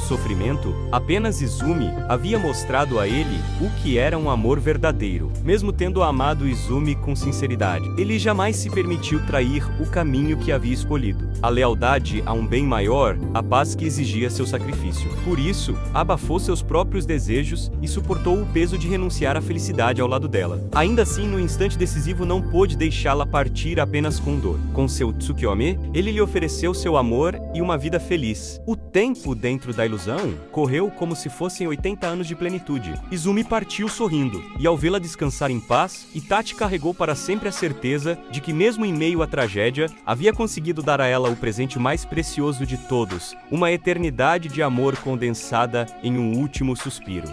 sofrimento, apenas Izumi havia mostrado a ele o que era um amor verdadeiro. Mesmo tendo amado Izumi com sinceridade, ele jamais se permitiu trair o caminho que havia escolhido. A lealdade a um bem maior, a paz que exigia seu sacrifício. Por isso, abafou seus próprios desejos e suportou o peso de renunciar à felicidade ao lado dela. Ainda assim, no instante decisivo, não pôde deixá-la partir apenas com dor. Com seu Tsukiyomi, ele lhe ofereceu seu amor e uma vida feliz. O tempo dentro da ilusão correu como se fossem 80 anos de plenitude. Izumi partiu sorrindo, e ao vê-la descansar em paz, Itachi carregou para sempre a certeza de que, mesmo em meio à tragédia, havia conseguido dar a ela o presente mais precioso de todos, uma eternidade de amor condensada em um último suspiro.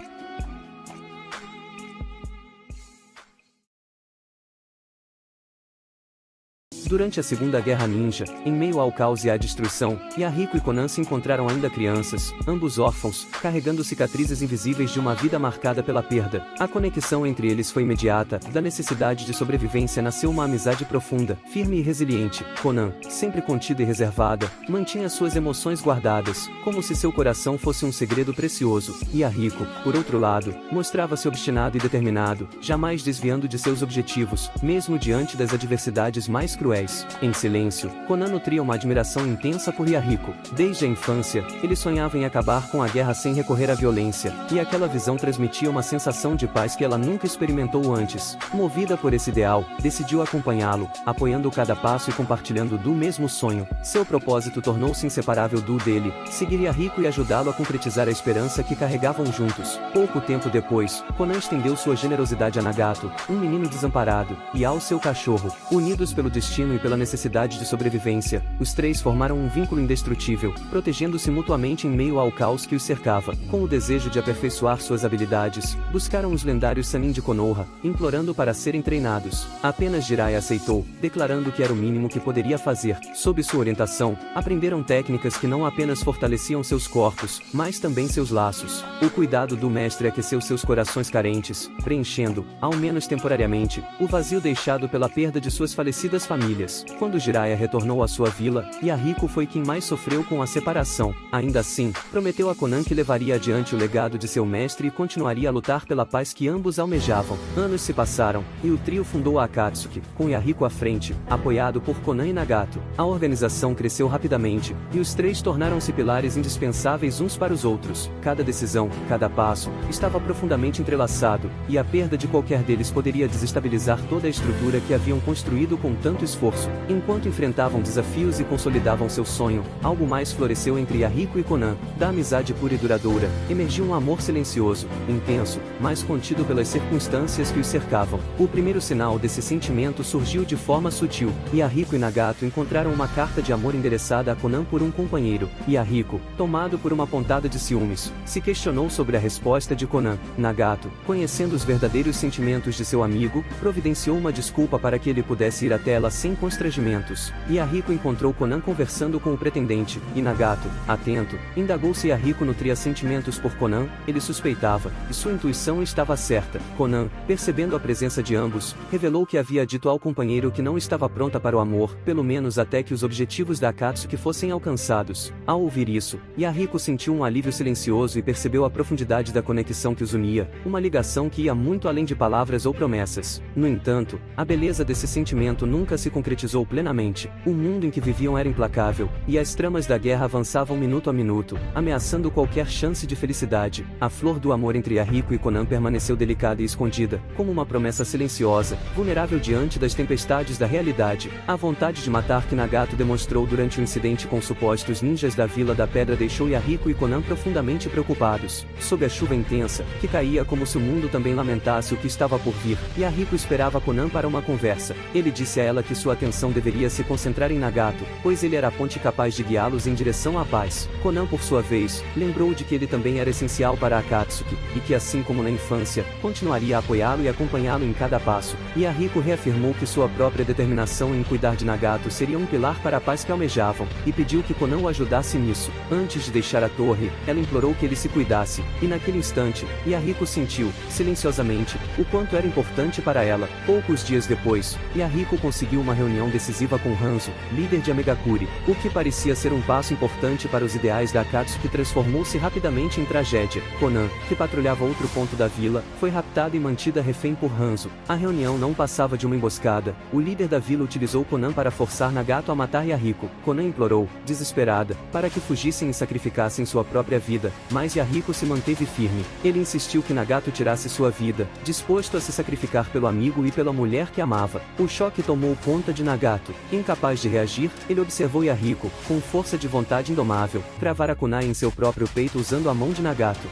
Durante a Segunda Guerra Ninja, em meio ao caos e à destruição, Yahiko e Conan se encontraram ainda crianças, ambos órfãos, carregando cicatrizes invisíveis de uma vida marcada pela perda. A conexão entre eles foi imediata, da necessidade de sobrevivência nasceu uma amizade profunda, firme e resiliente. Conan, sempre contida e reservada, mantinha suas emoções guardadas, como se seu coração fosse um segredo precioso. Yahiko, por outro lado, mostrava-se obstinado e determinado, jamais desviando de seus objetivos, mesmo diante das adversidades mais cruéis. Em silêncio, Conan nutria uma admiração intensa por Yahiko. Desde a infância, ele sonhava em acabar com a guerra sem recorrer à violência, e aquela visão transmitia uma sensação de paz que ela nunca experimentou antes. Movida por esse ideal, decidiu acompanhá-lo, apoiando cada passo e compartilhando do mesmo sonho. Seu propósito tornou-se inseparável do dele, seguir Yahiko e ajudá-lo a concretizar a esperança que carregavam juntos. Pouco tempo depois, Conan estendeu sua generosidade a Nagato, um menino desamparado, e ao seu cachorro. Unidos pelo destino e pela necessidade de sobrevivência, os três formaram um vínculo indestrutível, protegendo-se mutuamente em meio ao caos que os cercava. Com o desejo de aperfeiçoar suas habilidades, buscaram os lendários Sannin de Konoha, implorando para serem treinados. Apenas Jiraiya aceitou, declarando que era o mínimo que poderia fazer. Sob sua orientação, aprenderam técnicas que não apenas fortaleciam seus corpos, mas também seus laços. O cuidado do mestre aqueceu seus corações carentes, preenchendo, ao menos temporariamente, o vazio deixado pela perda de suas falecidas famílias. Quando Jiraiya retornou à sua vila, Yahiko foi quem mais sofreu com a separação. Ainda assim, prometeu a Conan que levaria adiante o legado de seu mestre e continuaria a lutar pela paz que ambos almejavam. Anos se passaram, e o trio fundou a Akatsuki, com Yahiko à frente, apoiado por Conan e Nagato. A organização cresceu rapidamente, e os três tornaram-se pilares indispensáveis uns para os outros. Cada decisão, cada passo, estava profundamente entrelaçado, e a perda de qualquer deles poderia desestabilizar toda a estrutura que haviam construído com tanto esforço. Enquanto enfrentavam desafios e consolidavam seu sonho, algo mais floresceu entre Yahiko e Conan. Da amizade pura e duradoura, emergiu um amor silencioso, intenso, mas contido pelas circunstâncias que os cercavam. O primeiro sinal desse sentimento surgiu de forma sutil. Yahiko e Nagato encontraram uma carta de amor endereçada a Conan por um companheiro. Yahiko, tomado por uma pontada de ciúmes, se questionou sobre a resposta de Conan. Nagato, conhecendo os verdadeiros sentimentos de seu amigo, providenciou uma desculpa para que ele pudesse ir até ela sem constrangimentos. Yahiko encontrou Conan conversando com o pretendente, e Nagato, atento, indagou se Yahiko nutria sentimentos por Conan. Ele suspeitava, e sua intuição estava certa. Conan, percebendo a presença de ambos, revelou que havia dito ao companheiro que não estava pronta para o amor, pelo menos até que os objetivos da Akatsuki fossem alcançados. Ao ouvir isso, Yahiko sentiu um alívio silencioso e percebeu a profundidade da conexão que os unia, uma ligação que ia muito além de palavras ou promessas. No entanto, a beleza desse sentimento nunca se concretizou plenamente. O mundo em que viviam era implacável, e as tramas da guerra avançavam minuto a minuto, ameaçando qualquer chance de felicidade. A flor do amor entre Yahiko e Conan permaneceu delicada e escondida, como uma promessa silenciosa, vulnerável diante das tempestades da realidade. A vontade de matar que Nagato demonstrou durante o incidente com supostos ninjas da Vila da Pedra deixou Yahiko e Conan profundamente preocupados. Sob a chuva intensa, que caía como se o mundo também lamentasse o que estava por vir, Yahiko esperava Conan para uma conversa. Ele disse a ela que sua atenção deveria se concentrar em Nagato, pois ele era a ponte capaz de guiá-los em direção à paz. Conan, por sua vez, lembrou de que ele também era essencial para Akatsuki, e que assim como na infância, continuaria a apoiá-lo e acompanhá-lo em cada passo. Yahiko reafirmou que sua própria determinação em cuidar de Nagato seria um pilar para a paz que almejavam, e pediu que Conan o ajudasse nisso. Antes de deixar a torre, ela implorou que ele se cuidasse, e naquele instante, Yahiko sentiu, silenciosamente, o quanto era importante para ela. Poucos dias depois, Yahiko conseguiu uma reunião decisiva com Hanzo, líder de Amegakure. O que parecia ser um passo importante para os ideais da Akatsuki transformou-se rapidamente em tragédia. Conan, que patrulhava outro ponto da vila, foi raptada e mantida refém por Hanzo. A reunião não passava de uma emboscada. O líder da vila utilizou Conan para forçar Nagato a matar Yahiko. Conan implorou, desesperada, para que fugissem e sacrificassem sua própria vida, mas Yahiko se manteve firme. Ele insistiu que Nagato tirasse sua vida, disposto a se sacrificar pelo amigo e pela mulher que amava. O choque tomou conta de Nagato. Incapaz de reagir, ele observou Yahiko, com força de vontade indomável, cravar a kunai em seu próprio peito usando a mão de Nagato.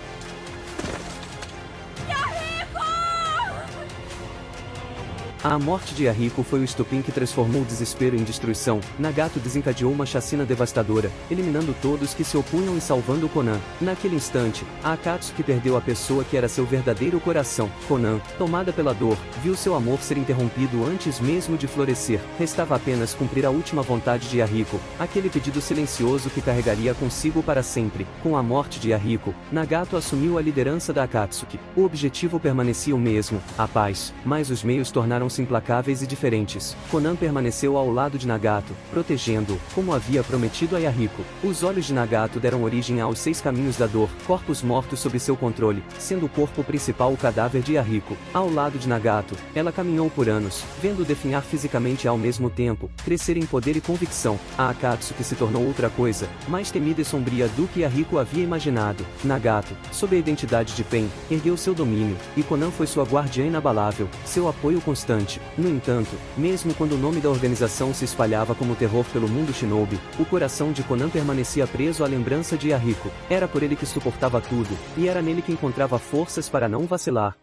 A morte de Yahiko foi o estopim que transformou o desespero em destruição. Nagato desencadeou uma chacina devastadora, eliminando todos que se opunham e salvando Conan. Naquele instante, a Akatsuki perdeu a pessoa que era seu verdadeiro coração. Conan, tomada pela dor, viu seu amor ser interrompido antes mesmo de florescer. Restava apenas cumprir a última vontade de Yahiko, aquele pedido silencioso que carregaria consigo para sempre. Com a morte de Yahiko, Nagato assumiu a liderança da Akatsuki. O objetivo permanecia o mesmo, a paz, mas os meios tornaram-se implacáveis e diferentes. Conan permaneceu ao lado de Nagato, protegendo-o, como havia prometido a Yahiko. Os olhos de Nagato deram origem aos 6 caminhos da dor, corpos mortos sob seu controle, sendo o corpo principal o cadáver de Yahiko. Ao lado de Nagato, ela caminhou por anos, vendo definhar fisicamente ao mesmo tempo, crescer em poder e convicção. A Akatsuki se tornou outra coisa, mais temida e sombria do que Yahiko havia imaginado. Nagato, sob a identidade de Pen, ergueu seu domínio, e Conan foi sua guardiã inabalável, seu apoio constante. No entanto, mesmo quando o nome da organização se espalhava como terror pelo mundo shinobi, o coração de Conan permanecia preso à lembrança de Yahiko. Era por ele que suportava tudo, e era nele que encontrava forças para não vacilar.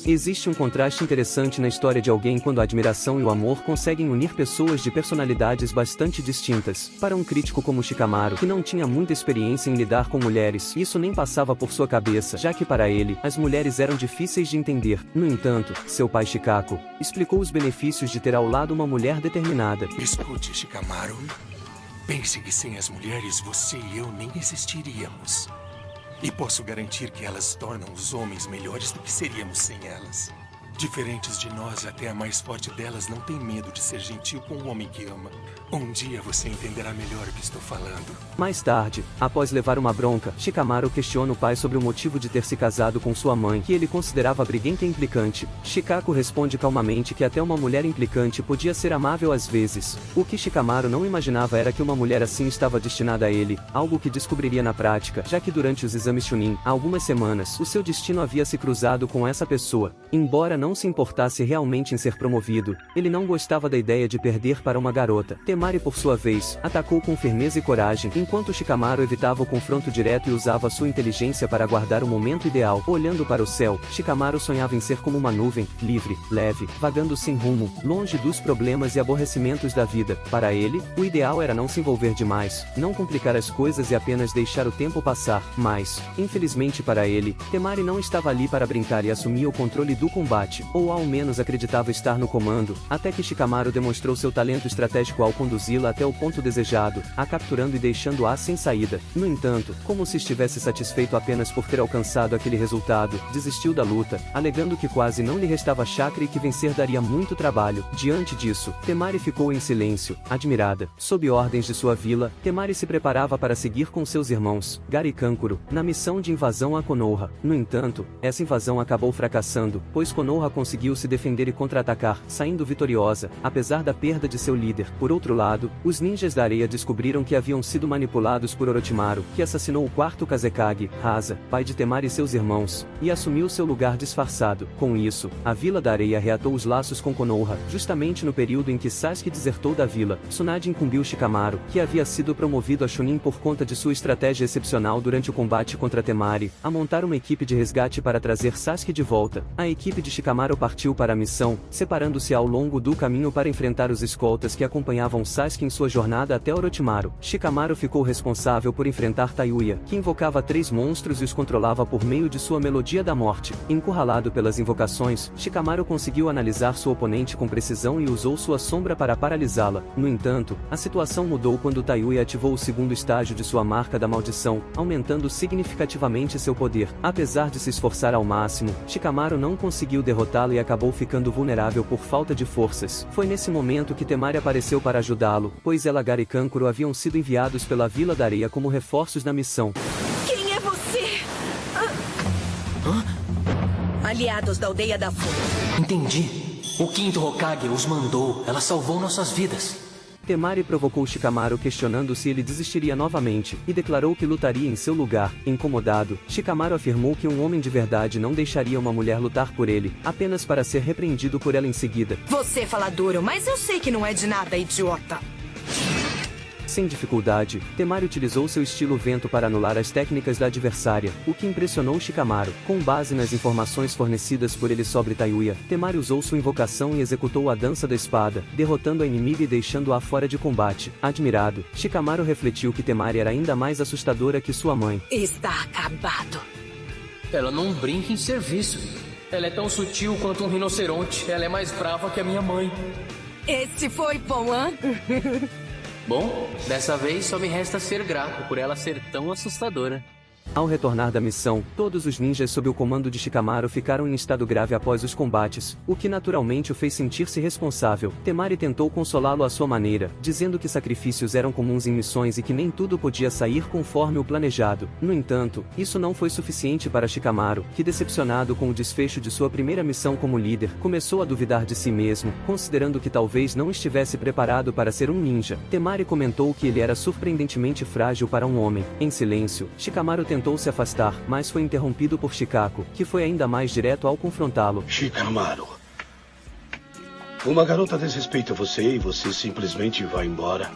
Existe um contraste interessante na história de alguém quando a admiração e o amor conseguem unir pessoas de personalidades bastante distintas. Para um crítico como Shikamaru, que não tinha muita experiência em lidar com mulheres, isso nem passava por sua cabeça, já que para ele, as mulheres eram difíceis de entender. No entanto, seu pai Shikaku explicou os benefícios de ter ao lado uma mulher determinada. Escute, Shikamaru. Pense que sem as mulheres você e eu nem existiríamos. E posso garantir que elas tornam os homens melhores do que seríamos sem elas. Diferentes de nós, até a mais forte delas não tem medo de ser gentil com o homem que ama. Um dia você entenderá melhor o que estou falando. Mais tarde, após levar uma bronca, Shikamaru questiona o pai sobre o motivo de ter se casado com sua mãe, que ele considerava briguenta e implicante. Shikaku responde calmamente que até uma mulher implicante podia ser amável às vezes. O que Shikamaru não imaginava era que uma mulher assim estava destinada a ele, algo que descobriria na prática, já que durante os exames Chunin, há algumas semanas, o seu destino havia se cruzado com essa pessoa. Embora não se importasse realmente em ser promovido, ele não gostava da ideia de perder para uma garota. Temari, por sua vez, atacou com firmeza e coragem, enquanto Shikamaru evitava o confronto direto e usava sua inteligência para aguardar o momento ideal. Olhando para o céu, Shikamaru sonhava em ser como uma nuvem, livre, leve, vagando sem rumo, longe dos problemas e aborrecimentos da vida. Para ele, o ideal era não se envolver demais, não complicar as coisas e apenas deixar o tempo passar. Mas, infelizmente para ele, Temari não estava ali para brincar e assumia o controle do combate, ou ao menos acreditava estar no comando, até que Shikamaru demonstrou seu talento estratégico ao conduzi-la até o ponto desejado, a capturando e deixando-a sem saída. No entanto, como se estivesse satisfeito apenas por ter alcançado aquele resultado, desistiu da luta, alegando que quase não lhe restava chakra e que vencer daria muito trabalho. Diante disso, Temari ficou em silêncio, admirada. Sob ordens de sua vila, Temari se preparava para seguir com seus irmãos, Gari e Kankuro, na missão de invasão a Konoha. No entanto, essa invasão acabou fracassando, pois Konoha conseguiu se defender e contra-atacar, saindo vitoriosa, apesar da perda de seu líder. Por outro lado, os ninjas da areia descobriram que haviam sido manipulados por Orochimaru, que assassinou o 4º Kazekage, Hasa, pai de Temari e seus irmãos, e assumiu seu lugar disfarçado. Com isso, a Vila da Areia reatou os laços com Konoha, justamente no período em que Sasuke desertou da vila. Tsunade incumbiu Shikamaru, que havia sido promovido a Chunin por conta de sua estratégia excepcional durante o combate contra Temari, a montar uma equipe de resgate para trazer Sasuke de volta. A equipe de Shikamaru partiu para a missão, separando-se ao longo do caminho para enfrentar os escoltas que acompanhavam Sasuke em sua jornada até Orochimaru. Shikamaru ficou responsável por enfrentar Tayuya, que invocava 3 monstros e os controlava por meio de sua melodia da morte. Encurralado pelas invocações, Shikamaru conseguiu analisar sua oponente com precisão e usou sua sombra para paralisá-la. No entanto, a situação mudou quando Tayuya ativou o 2º estágio de sua marca da maldição, aumentando significativamente seu poder. Apesar de se esforçar ao máximo, Shikamaru não conseguiu derrotá-lo e acabou ficando vulnerável por falta de forças. Foi nesse momento que Temari apareceu para ajudá-lo, pois ela, Gari e Kankuro haviam sido enviados pela Vila da Areia como reforços na missão. Quem é você? Aliados da Aldeia da Folha. Entendi. O 5º Hokage os mandou. Ela salvou nossas vidas. Temari provocou Shikamaru questionando se ele desistiria novamente, e declarou que lutaria em seu lugar. Incomodado, Shikamaru afirmou que um homem de verdade não deixaria uma mulher lutar por ele, apenas para ser repreendido por ela em seguida. Você fala duro, mas eu sei que não é de nada, idiota. Sem dificuldade, Temari utilizou seu estilo vento para anular as técnicas da adversária, o que impressionou Shikamaru. Com base nas informações fornecidas por ele sobre Tayuya, Temari usou sua invocação e executou a dança da espada, derrotando a inimiga e deixando-a fora de combate. Admirado, Shikamaru refletiu que Temari era ainda mais assustadora que sua mãe. Está acabado. Ela não brinca em serviço. Ela é tão sutil quanto um rinoceronte. Ela é mais brava que a minha mãe. Esse foi bom, hã? Bom, dessa vez só me resta ser grato por ela ser tão assustadora. Ao retornar da missão, todos os ninjas sob o comando de Shikamaru ficaram em estado grave após os combates, o que naturalmente o fez sentir-se responsável. Temari tentou consolá-lo à sua maneira, dizendo que sacrifícios eram comuns em missões e que nem tudo podia sair conforme o planejado. No entanto, isso não foi suficiente para Shikamaru, que, decepcionado com o desfecho de sua primeira missão como líder, começou a duvidar de si mesmo, considerando que talvez não estivesse preparado para ser um ninja. Temari comentou que ele era surpreendentemente frágil para um homem. Em silêncio, Shikamaru tentou se afastar, mas foi interrompido por Shikaku, que foi ainda mais direto ao confrontá-lo. Shikamaru, uma garota desrespeita você e você simplesmente vai embora?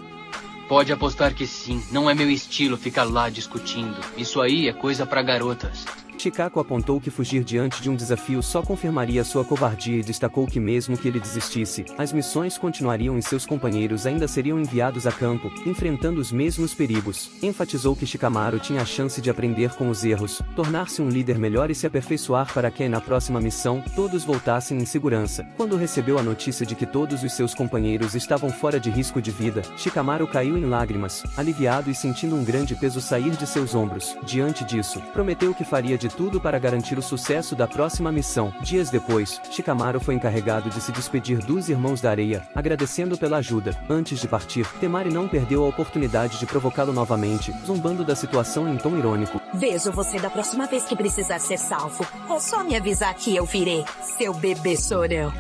Pode apostar que sim. Não é meu estilo ficar lá discutindo. Isso aí é coisa pra garotas. Shikaku apontou que fugir diante de um desafio só confirmaria sua covardia e destacou que mesmo que ele desistisse, as missões continuariam e seus companheiros ainda seriam enviados a campo, enfrentando os mesmos perigos. Enfatizou que Shikamaru tinha a chance de aprender com os erros, tornar-se um líder melhor e se aperfeiçoar para que na próxima missão, todos voltassem em segurança. Quando recebeu a notícia de que todos os seus companheiros estavam fora de risco de vida, Shikamaru caiu em lágrimas, aliviado e sentindo um grande peso sair de seus ombros. Diante disso, prometeu que faria de tudo para garantir o sucesso da próxima missão. Dias depois, Shikamaru foi encarregado de se despedir dos Irmãos da Areia, agradecendo pela ajuda. Antes de partir, Temari não perdeu a oportunidade de provocá-lo novamente, zombando da situação em tom irônico. Vejo você da próxima vez que precisar ser salvo. É só me avisar que eu virei, seu bebê chorão.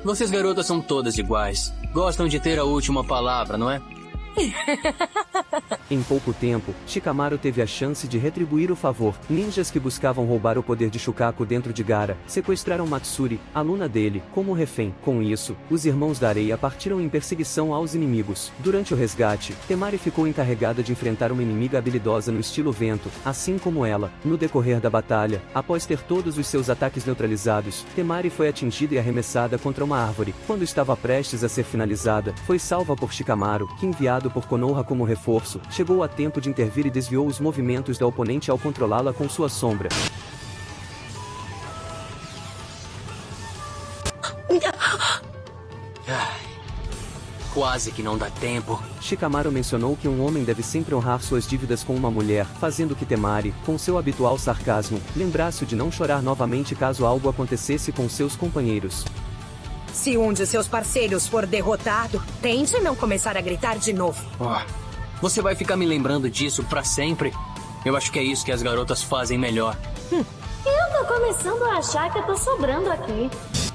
Vocês garotas são todas iguais. Gostam de ter a última palavra, não é? Em pouco tempo, Shikamaru teve a chance de retribuir o favor. Ninjas que buscavam roubar o poder de Shukaku dentro de Gaara, sequestraram Matsuri, aluna dele, como refém. Com isso, os Irmãos da Areia partiram em perseguição aos inimigos. Durante o resgate, Temari ficou encarregada de enfrentar uma inimiga habilidosa no estilo vento, assim como ela. No decorrer da batalha, após ter todos os seus ataques neutralizados, Temari foi atingida e arremessada contra uma árvore. Quando estava prestes a ser finalizada, foi salva por Shikamaru, que, enviado por Konoha como reforço, chegou a tempo de intervir e desviou os movimentos da oponente ao controlá-la com sua sombra. Quase que não dá tempo. Shikamaru mencionou que um homem deve sempre honrar suas dívidas com uma mulher, fazendo que Temari, com seu habitual sarcasmo, lembrasse de não chorar novamente caso algo acontecesse com seus companheiros. Se um de seus parceiros for derrotado, tente não começar a gritar de novo. Você vai ficar me lembrando disso pra sempre? Eu acho que é isso que as garotas fazem melhor. Eu tô começando a achar que eu tô sobrando aqui.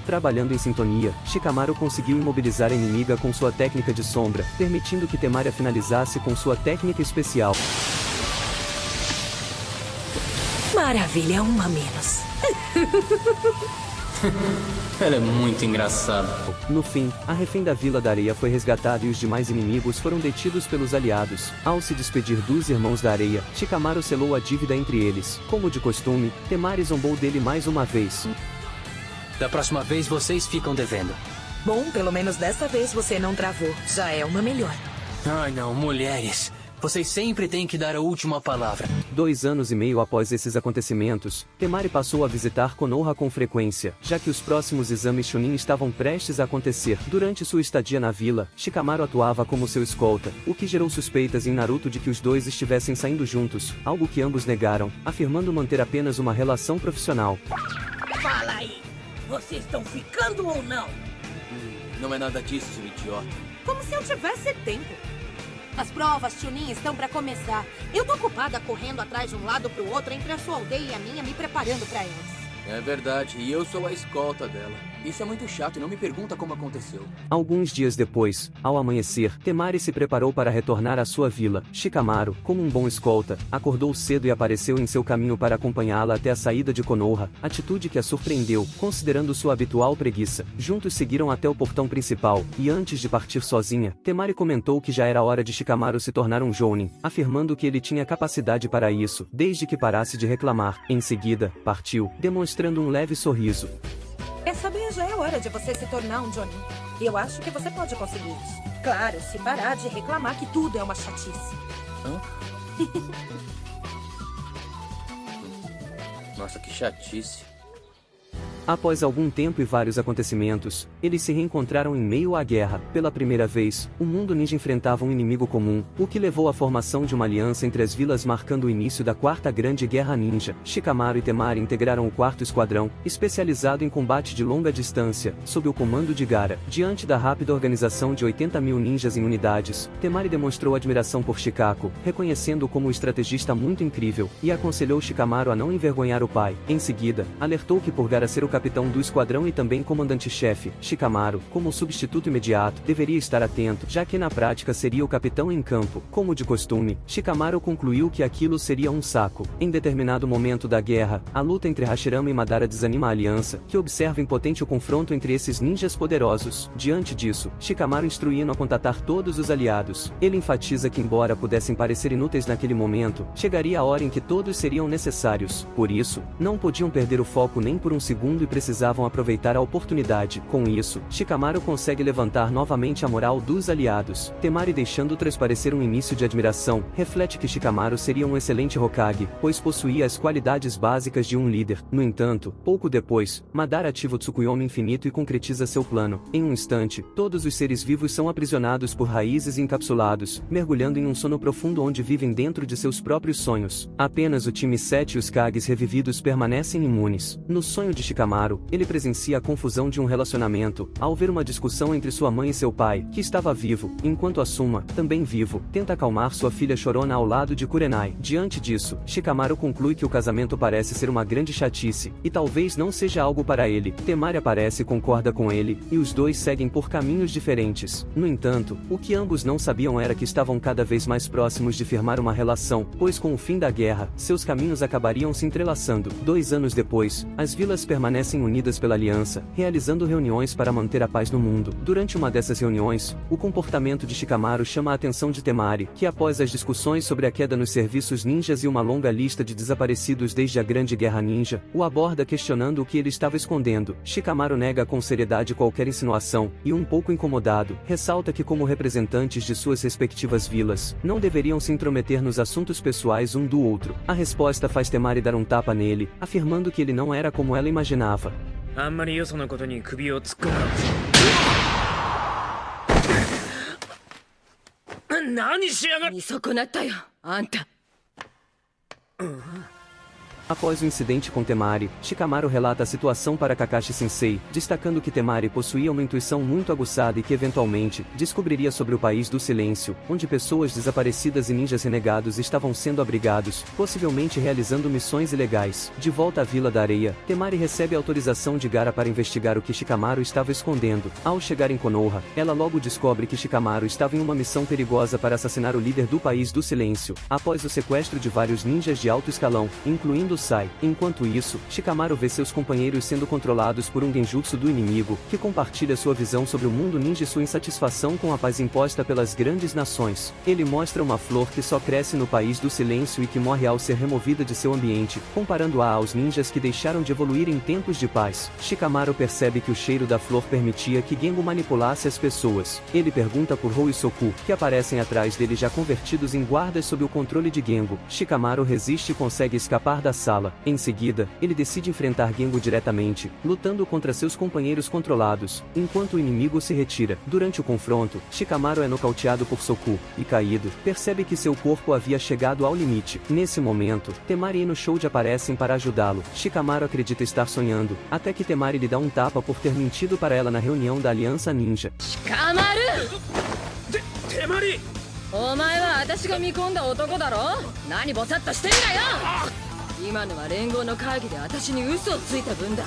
Trabalhando em sintonia, Shikamaru conseguiu imobilizar a inimiga com sua técnica de sombra, permitindo que Temari a finalizasse com sua técnica especial. Maravilha, uma menos. Ela é muito engraçada. No fim, a refém da Vila da Areia foi resgatada e os demais inimigos foram detidos pelos aliados. Ao se despedir dos Irmãos da Areia, Shikamaru selou a dívida entre eles. Como de costume, Temari zombou dele mais uma vez. Da próxima vez vocês ficam devendo. Bom, pelo menos dessa vez você não travou. Já é uma melhor. Ai não, mulheres. Vocês sempre têm que dar a última palavra. 2 anos e meio após esses acontecimentos, Temari passou a visitar Konoha com frequência, já que os próximos exames Chunin estavam prestes a acontecer. Durante sua estadia na vila, Shikamaru atuava como seu escolta, o que gerou suspeitas em Naruto de que os dois estivessem saindo juntos, algo que ambos negaram, afirmando manter apenas uma relação profissional. Fala aí, vocês estão ficando ou não? Não é nada disso, seu idiota. Como se eu tivesse tempo. As provas Chunin estão pra começar. Eu tô ocupada correndo atrás de um lado pro outro entre a sua aldeia e a minha, me preparando pra elas. É verdade, e eu sou a escolta dela. Isso é muito chato e não me pergunta como aconteceu. Alguns dias depois, ao amanhecer, Temari se preparou para retornar à sua vila. Shikamaru, como um bom escolta, acordou cedo e apareceu em seu caminho para acompanhá-la até a saída de Konoha, atitude que a surpreendeu, considerando sua habitual preguiça. Juntos seguiram até o portão principal, e antes de partir sozinha, Temari comentou que já era hora de Shikamaru se tornar um jounin, afirmando que ele tinha capacidade para isso, desde que parasse de reclamar. Em seguida, partiu, demonstrando um leve sorriso. Quer saber, já é hora de você se tornar um Johnny. E eu acho que você pode conseguir isso. Claro, se parar de reclamar que tudo é uma chatice. Hã? Nossa, que chatice. Após algum tempo e vários acontecimentos, eles se reencontraram em meio à guerra. Pela primeira vez, o mundo ninja enfrentava um inimigo comum, o que levou à formação de uma aliança entre as vilas marcando o início da Quarta Grande Guerra Ninja. Shikamaru e Temari integraram o 4º Esquadrão, especializado em combate de longa distância, sob o comando de Gaara. Diante da rápida organização de 80.000 ninjas em unidades, Temari demonstrou admiração por Shikaku, reconhecendo-o como um estrategista muito incrível, e aconselhou Shikamaru a não envergonhar o pai. Em seguida, alertou que por Gaara ser o capitão do esquadrão e também comandante-chefe, Shikamaru, como substituto imediato, deveria estar atento, já que na prática seria o capitão em campo. Como de costume, Shikamaru concluiu que aquilo seria um saco. Em determinado momento da guerra, a luta entre Hashirama e Madara desanima a aliança, que observa impotente o confronto entre esses ninjas poderosos. Diante disso, Shikamaru instrui-no a contatar todos os aliados. Ele enfatiza que embora pudessem parecer inúteis naquele momento, chegaria a hora em que todos seriam necessários. Por isso, não podiam perder o foco nem por um segundo e precisavam aproveitar a oportunidade. Com isso, Shikamaru consegue levantar novamente a moral dos aliados. Temari, deixando transparecer um início de admiração, reflete que Shikamaru seria um excelente Hokage, pois possuía as qualidades básicas de um líder. No entanto, pouco depois, Madara ativa o Tsukuyomi infinito e concretiza seu plano. Em um instante, todos os seres vivos são aprisionados por raízes e encapsulados, mergulhando em um sono profundo onde vivem dentro de seus próprios sonhos. Apenas o time 7 e os Kages revividos permanecem imunes. No sonho de Shikamaru, ele presencia a confusão de um relacionamento, ao ver uma discussão entre sua mãe e seu pai, que estava vivo, enquanto Asuma, também vivo, tenta acalmar sua filha chorona ao lado de Kurenai. Diante disso, Shikamaru conclui que o casamento parece ser uma grande chatice, e talvez não seja algo para ele. Temari aparece e concorda com ele, e os dois seguem por caminhos diferentes. No entanto, o que ambos não sabiam era que estavam cada vez mais próximos de firmar uma relação, pois com o fim da guerra, seus caminhos acabariam se entrelaçando. 2 anos depois, as vilas permanecem unidas pela aliança, realizando reuniões para manter a paz no mundo. Durante uma dessas reuniões, o comportamento de Shikamaru chama a atenção de Temari, que após as discussões sobre a queda nos serviços ninjas e uma longa lista de desaparecidos desde a Grande Guerra Ninja, o aborda questionando o que ele estava escondendo. Shikamaru nega com seriedade qualquer insinuação, e um pouco incomodado, ressalta que como representantes de suas respectivas vilas, não deveriam se intrometer nos assuntos pessoais um do outro. A resposta faz Temari dar um tapa nele, afirmando que ele não era como ela imaginava. あんまりよそのことに首を突っ込むな。何しやがる。見損なったよ、あんた。Após o incidente com Temari, Shikamaru relata a situação para Kakashi-sensei, destacando que Temari possuía uma intuição muito aguçada e que eventualmente, descobriria sobre o País do Silêncio, onde pessoas desaparecidas e ninjas renegados estavam sendo abrigados, possivelmente realizando missões ilegais. De volta à Vila da Areia, Temari recebe autorização de Gaara para investigar o que Shikamaru estava escondendo. Ao chegar em Konoha, ela logo descobre que Shikamaru estava em uma missão perigosa para assassinar o líder do País do Silêncio, após o sequestro de vários ninjas de alto escalão, incluindo Sai. Enquanto isso, Shikamaru vê seus companheiros sendo controlados por um genjutsu do inimigo, que compartilha sua visão sobre o mundo ninja e sua insatisfação com a paz imposta pelas grandes nações. Ele mostra uma flor que só cresce no País do Silêncio e que morre ao ser removida de seu ambiente, comparando-a aos ninjas que deixaram de evoluir em tempos de paz. Shikamaru percebe que o cheiro da flor permitia que Gengo manipulasse as pessoas. Ele pergunta por Rou e Soku, que aparecem atrás dele já convertidos em guardas sob o controle de Gengo. Shikamaru resiste e consegue escapar da sala. Em seguida, ele decide enfrentar Gengo diretamente, lutando contra seus companheiros controlados, enquanto o inimigo se retira. Durante o confronto, Shikamaru é nocauteado por Soku, e caído, percebe que seu corpo havia chegado ao limite. Nesse momento, Temari e no Shouji aparecem para ajudá-lo. Shikamaru acredita estar sonhando, até que Temari lhe dá um tapa por ter mentido para ela na reunião da Aliança Ninja. Shikamaru! Temari! お前は私が見込んだ男だろ。何ボサッとしてんだよ。今のは連合の会議で私に嘘をついた分だ。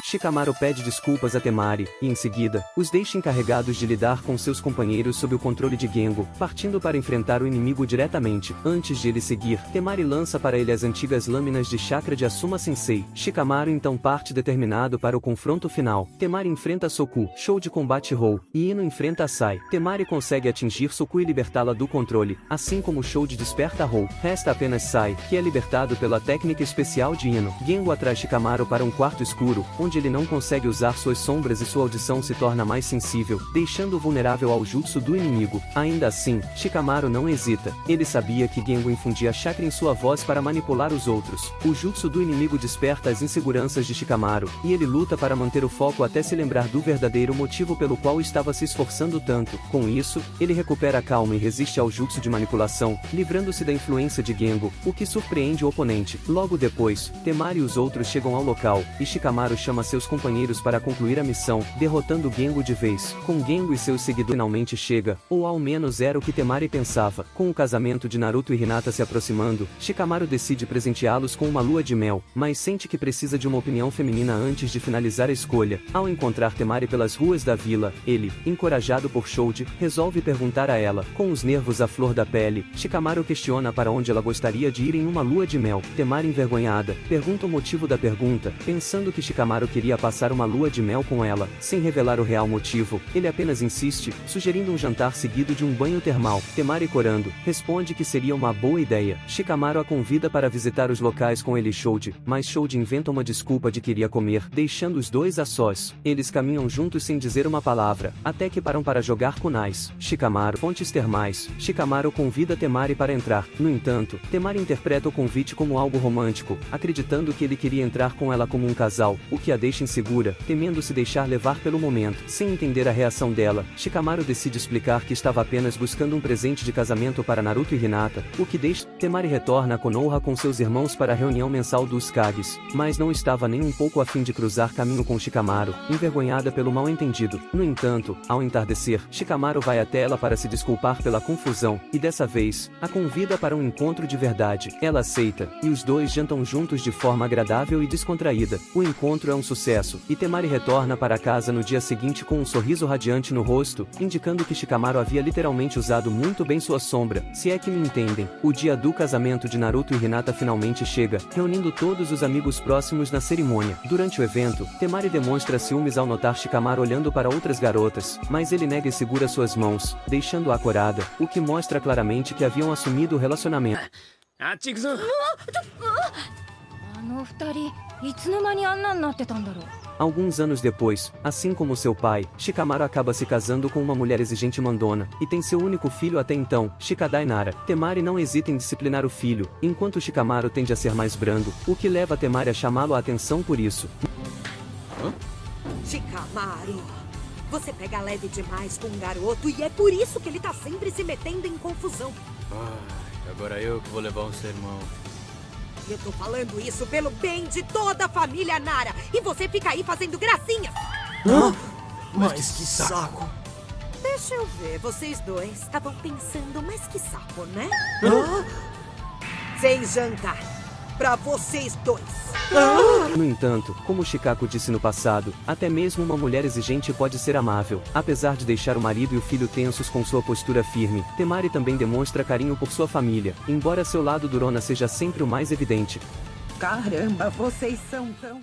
Shikamaru pede desculpas a Temari, e em seguida, os deixa encarregados de lidar com seus companheiros sob o controle de Gengo, partindo para enfrentar o inimigo diretamente. Antes de ele seguir, Temari lança para ele as antigas lâminas de chakra de Asuma Sensei. Shikamaru então parte determinado para o confronto final. Temari enfrenta Soku, show de combate Rou, e Ino enfrenta Sai. Temari consegue atingir Soku e libertá-la do controle, assim como Show desperta Rou. Resta apenas Sai, que é libertado pela técnica especial de Ino. Gengo atrai Shikamaru para um quarto escuro, onde ele não consegue usar suas sombras e sua audição se torna mais sensível, deixando-o vulnerável ao jutsu do inimigo. Ainda assim, Shikamaru não hesita. Ele sabia que Gengo infundia chakra em sua voz para manipular os outros. O jutsu do inimigo desperta as inseguranças de Shikamaru, e ele luta para manter o foco até se lembrar do verdadeiro motivo pelo qual estava se esforçando tanto. Com isso, ele recupera a calma e resiste ao jutsu de manipulação, livrando-se da influência de Gengo, o que surpreende o oponente. Logo depois, Temari e os outros chegam ao local, e Shikamaru chama seus companheiros para concluir a missão, derrotando Gengo de vez. Com Gengo e seus seguidores finalmente chega, ou ao menos era o que Temari pensava. Com o casamento de Naruto e Hinata se aproximando, Shikamaru decide presenteá-los com uma lua de mel, mas sente que precisa de uma opinião feminina antes de finalizar a escolha. Ao encontrar Temari pelas ruas da vila, ele, encorajado por Shoji, resolve perguntar a ela. Com os nervos à flor da pele, Shikamaru questiona para onde ela gostaria de ir em uma lua de mel. Temari, envergonhada, pergunta o motivo da pergunta, pensando que Shikamaru queria passar uma lua de mel com ela. Sem revelar o real motivo, ele apenas insiste, sugerindo um jantar seguido de um banho termal. Temari, corando, responde que seria uma boa ideia. Shikamaru a convida para visitar os locais com ele e Shoji, mas Shoji inventa uma desculpa de que iria comer, deixando os dois a sós. Eles caminham juntos sem dizer uma palavra, até que param para jogar kunais. Shikamaru, fontes termais. Shikamaru convida Temari para entrar. No entanto, Temari interpreta o convite como algo romântico, acreditando que ele queria entrar com ela como um casal, o que a deixa insegura, temendo se deixar levar pelo momento. Sem entender a reação dela, Shikamaru decide explicar que estava apenas buscando um presente de casamento para Naruto e Hinata, o que deixa. Temari retorna a Konoha com seus irmãos para a reunião mensal dos Kages, mas não estava nem um pouco a fim de cruzar caminho com Shikamaru, envergonhada pelo mal-entendido. No entanto, ao entardecer, Shikamaru vai até ela para se desculpar pela confusão, e dessa vez, a convida para um encontro de verdade. Ela aceita, e os dois jantam juntos de forma agradável e descontraída. O encontro é um sucesso, e Temari retorna para casa no dia seguinte com um sorriso radiante no rosto, indicando que Shikamaru havia literalmente usado muito bem sua sombra, se é que me entendem. O dia do casamento de Naruto e Hinata finalmente chega, reunindo todos os amigos próximos na cerimônia. Durante o evento, Temari demonstra ciúmes ao notar Shikamaru olhando para outras garotas, mas ele nega e segura suas mãos, deixando-a corada, o que mostra claramente que haviam assumido o relacionamento. Alguns anos depois, assim como seu pai, Shikamaru acaba se casando com uma mulher exigente e mandona, e tem seu único filho até então, Shikadai Nara. Temari não hesita em disciplinar o filho, enquanto Shikamaru tende a ser mais brando, o que leva Temari a chamá-lo a atenção por isso. Shikamaru, você pega leve demais com um garoto e é por isso que ele tá sempre se metendo em confusão. Ai, agora eu que vou levar um sermão. Eu tô falando isso pelo bem de toda a família Nara, e você fica aí fazendo gracinha. Mas que saco. Deixa eu ver, vocês dois estavam pensando, mas que saco, né? Sem jantar, pra vocês dois. No entanto, como Shikaku disse no passado, até mesmo uma mulher exigente pode ser amável. Apesar de deixar o marido e o filho tensos com sua postura firme, Temari também demonstra carinho por sua família, embora seu lado durona seja sempre o mais evidente. Caramba, vocês são tão...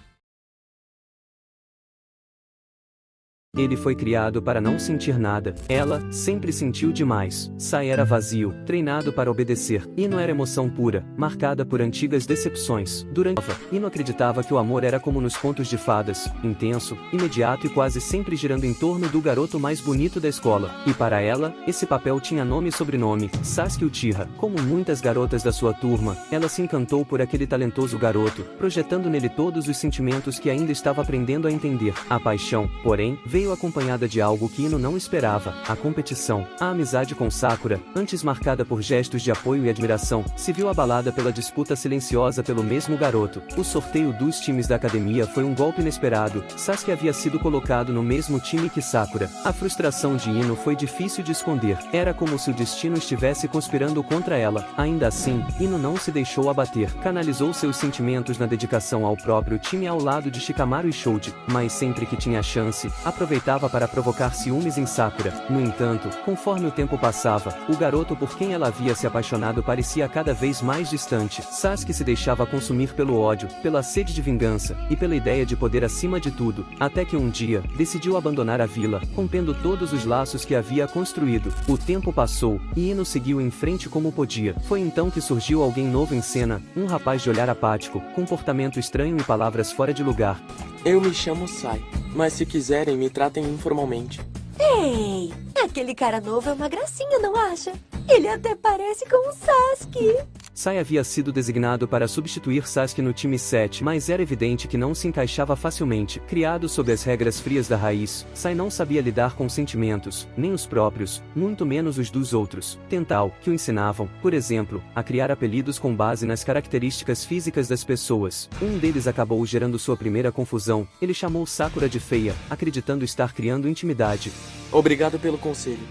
Ele foi criado para não sentir nada. Ela sempre sentiu demais. Sai era vazio, treinado para obedecer. Ino era emoção pura, marcada por antigas decepções. Durante a Ino acreditava que o amor era como nos contos de fadas, intenso, imediato e quase sempre girando em torno do garoto mais bonito da escola. E para ela, esse papel tinha nome e sobrenome, Sasuke Uchiha. Como muitas garotas da sua turma, ela se encantou por aquele talentoso garoto, projetando nele todos os sentimentos que ainda estava aprendendo a entender. A paixão, porém, veio veio acompanhada de algo que Ino não esperava, a competição. A amizade com Sakura, antes marcada por gestos de apoio e admiração, se viu abalada pela disputa silenciosa pelo mesmo garoto. O sorteio dos times da academia foi um golpe inesperado. Sasuke havia sido colocado no mesmo time que Sakura. A frustração de Ino foi difícil de esconder. Era como se o destino estivesse conspirando contra ela. Ainda assim, Ino não se deixou abater. Canalizou seus sentimentos na dedicação ao próprio time ao lado de Shikamaru e Shoji, mas sempre que tinha chance, aproveitava para provocar ciúmes em Sakura. No entanto, conforme o tempo passava, o garoto por quem ela havia se apaixonado parecia cada vez mais distante. Sasuke se deixava consumir pelo ódio, pela sede de vingança, e pela ideia de poder acima de tudo, até que um dia, decidiu abandonar a vila, rompendo todos os laços que havia construído. O tempo passou, e Ino seguiu em frente como podia. Foi então que surgiu alguém novo em cena, um rapaz de olhar apático, comportamento estranho e palavras fora de lugar. Eu me chamo Sai, mas se quiserem me tratem informalmente. Ei, aquele cara novo é uma gracinha, não acha? Ele até parece com o Sasuke. Sai havia sido designado para substituir Sasuke no time 7, mas era evidente que não se encaixava facilmente. Criado sob as regras frias da raiz, Sai não sabia lidar com sentimentos, nem os próprios, muito menos os dos outros. Tental, que o ensinavam, por exemplo, a criar apelidos com base nas características físicas das pessoas. Um deles acabou gerando sua primeira confusão. Ele chamou Sakura de feia, acreditando estar criando intimidade. Obrigado pelo conselho.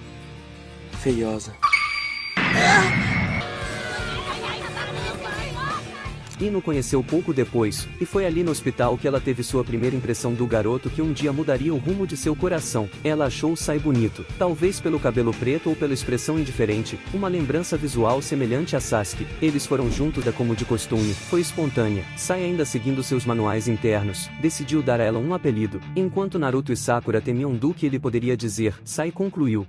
Feiosa. Ino conheceu pouco depois, e foi ali no hospital que ela teve sua primeira impressão do garoto que um dia mudaria o rumo de seu coração. Ela achou Sai bonito, talvez pelo cabelo preto ou pela expressão indiferente, uma lembrança visual semelhante a Sasuke. Eles foram juntos como de costume, foi espontânea. Sai, ainda seguindo seus manuais internos, decidiu dar a ela um apelido. Enquanto Naruto e Sakura temiam do que ele poderia dizer, Sai concluiu.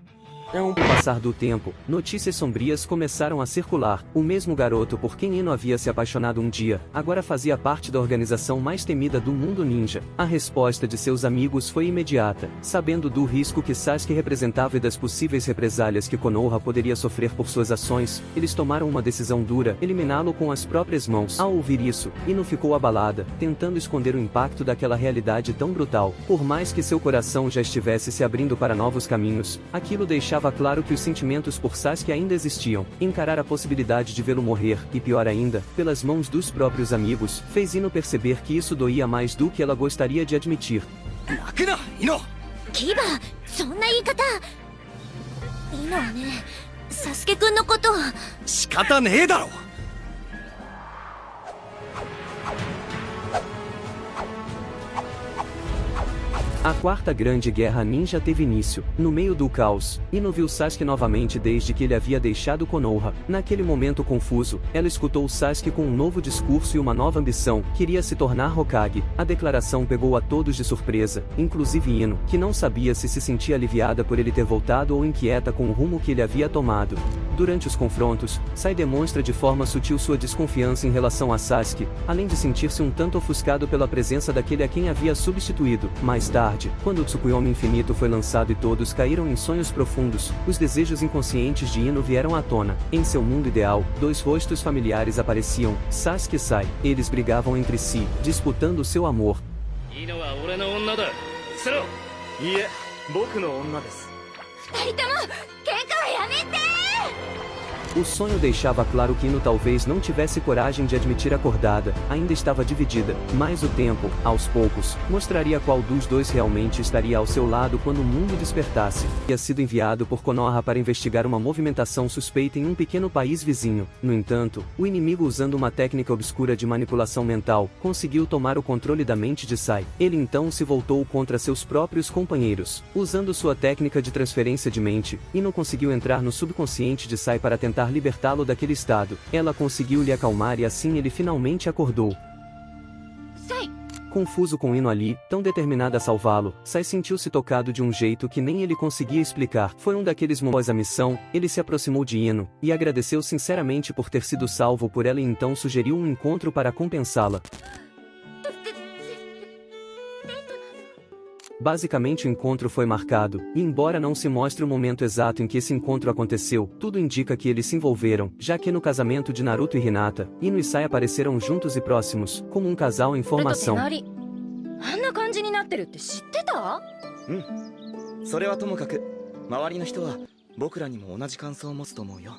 Com o passar do tempo, notícias sombrias começaram a circular. O mesmo garoto por quem Ino havia se apaixonado um dia, agora fazia parte da organização mais temida do mundo ninja. A resposta de seus amigos foi imediata. Sabendo do risco que Sasuke representava e das possíveis represálias que Konoha poderia sofrer por suas ações, eles tomaram uma decisão dura: eliminá-lo com as próprias mãos. Ao ouvir isso, Ino ficou abalada, tentando esconder o impacto daquela realidade tão brutal. Por mais que seu coração já estivesse se abrindo para novos caminhos, aquilo deixava claro que os sentimentos por Sasuke ainda existiam. Encarar a possibilidade de vê-lo morrer, e pior ainda, pelas mãos dos próprios amigos, fez Ino perceber que isso doía mais do que ela gostaria de admitir. Kiba, そんな言い方。Ino はね、サスケくんのこと。仕方ねえだろ。A quarta grande guerra ninja teve início. No meio do caos, Ino viu Sasuke novamente desde que ele havia deixado Konoha. Naquele momento confuso, ela escutou Sasuke com um novo discurso e uma nova ambição: queria se tornar Hokage. A declaração pegou a todos de surpresa, inclusive Ino, que não sabia se sentia aliviada por ele ter voltado ou inquieta com o rumo que ele havia tomado. Durante os confrontos, Sai demonstra de forma sutil sua desconfiança em relação a Sasuke, além de sentir-se um tanto ofuscado pela presença daquele a quem havia substituído. Mais tarde, quando o Tsukuyomi Infinito foi lançado e todos caíram em sonhos profundos, os desejos inconscientes de Ino vieram à tona. Em seu mundo ideal, dois rostos familiares apareciam, Sasuke e Sai. Eles brigavam entre si, disputando seu amor. O sonho deixava claro que Ino talvez não tivesse coragem de admitir acordada, ainda estava dividida, mas o tempo, aos poucos, mostraria qual dos dois realmente estaria ao seu lado quando o mundo despertasse. Havia sido enviado por Konoha para investigar uma movimentação suspeita em um pequeno país vizinho. No entanto, o inimigo, usando uma técnica obscura de manipulação mental, conseguiu tomar o controle da mente de Sai. Ele então se voltou contra seus próprios companheiros. Usando sua técnica de transferência de mente, Ino conseguiu entrar no subconsciente de Sai para tentar libertá-lo daquele estado. Ela conseguiu lhe acalmar e assim ele finalmente acordou. Sai! Confuso com Ino ali, tão determinada a salvá-lo, Sai sentiu-se tocado de um jeito que nem ele conseguia explicar. Foi um daqueles momentos. Após a missão, ele se aproximou de Ino, e agradeceu sinceramente por ter sido salvo por ela e então sugeriu um encontro para compensá-la. Basicamente o encontro foi marcado, e embora não se mostre o momento exato em que esse encontro aconteceu, tudo indica que eles se envolveram, já que no casamento de Naruto e Hinata, Ino e Sai apareceram juntos e próximos, como um casal em formação. それはともかく、周りの人は僕らにも同じ感想を持つと思うよ。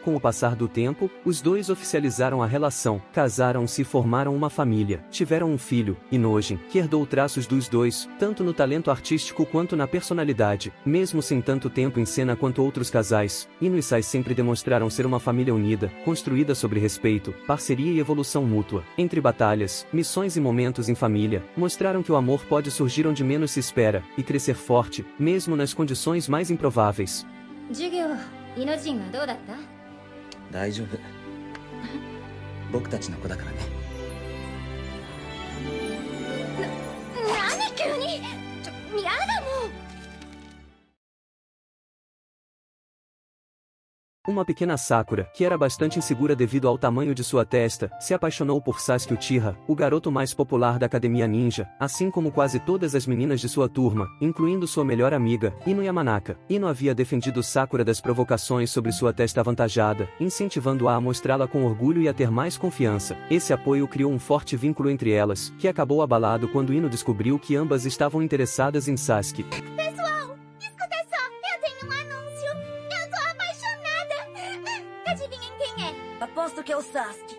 Com o passar do tempo, os dois oficializaram a relação, casaram-se e formaram uma família. Tiveram um filho, Inojin, que herdou traços dos dois, tanto no talento artístico quanto na personalidade. Mesmo sem tanto tempo em cena quanto outros casais, Ino e Sai sempre demonstraram ser uma família unida, construída sobre respeito, parceria e evolução mútua. Entre batalhas, missões e momentos em família, mostraram que o amor pode surgir onde menos se espera, e crescer forte, mesmo nas condições mais improváveis. 授業、イノジンはどうだった？ 大丈夫。僕たちの子だからね。何急に？やだもう。 Uma pequena Sakura, que era bastante insegura devido ao tamanho de sua testa, se apaixonou por Sasuke Uchiha, o garoto mais popular da Academia Ninja, assim como quase todas as meninas de sua turma, incluindo sua melhor amiga, Ino Yamanaka. Ino havia defendido Sakura das provocações sobre sua testa avantajada, incentivando-a a mostrá-la com orgulho e a ter mais confiança. Esse apoio criou um forte vínculo entre elas, que acabou abalado quando Ino descobriu que ambas estavam interessadas em Sasuke. Aposto que é o Sasuke.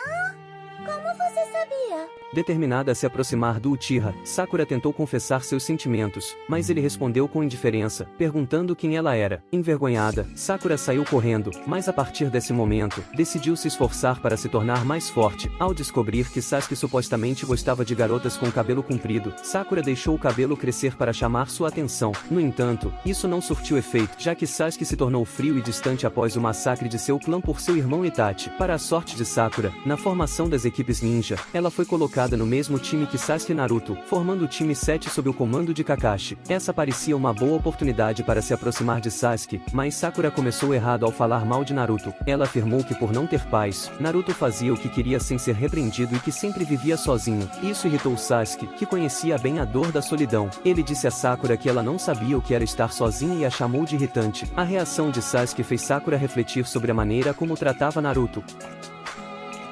Ah, como você sabia? Determinada a se aproximar do Uchiha, Sakura tentou confessar seus sentimentos, mas ele respondeu com indiferença, perguntando quem ela era. Envergonhada, Sakura saiu correndo, mas a partir desse momento, decidiu se esforçar para se tornar mais forte. Ao descobrir que Sasuke supostamente gostava de garotas com cabelo comprido, Sakura deixou o cabelo crescer para chamar sua atenção. No entanto, isso não surtiu efeito, já que Sasuke se tornou frio e distante após o massacre de seu clã por seu irmão Itachi. Para a sorte de Sakura, na formação das equipes ninja, ela foi colocada no mesmo time que Sasuke e Naruto, formando o time 7 sob o comando de Kakashi. Essa parecia uma boa oportunidade para se aproximar de Sasuke, mas Sakura começou errado ao falar mal de Naruto. Ela afirmou que por não ter pais, Naruto fazia o que queria sem ser repreendido e que sempre vivia sozinho. Isso irritou Sasuke, que conhecia bem a dor da solidão. Ele disse a Sakura que ela não sabia o que era estar sozinha e a chamou de irritante. A reação de Sasuke fez Sakura refletir sobre a maneira como tratava Naruto.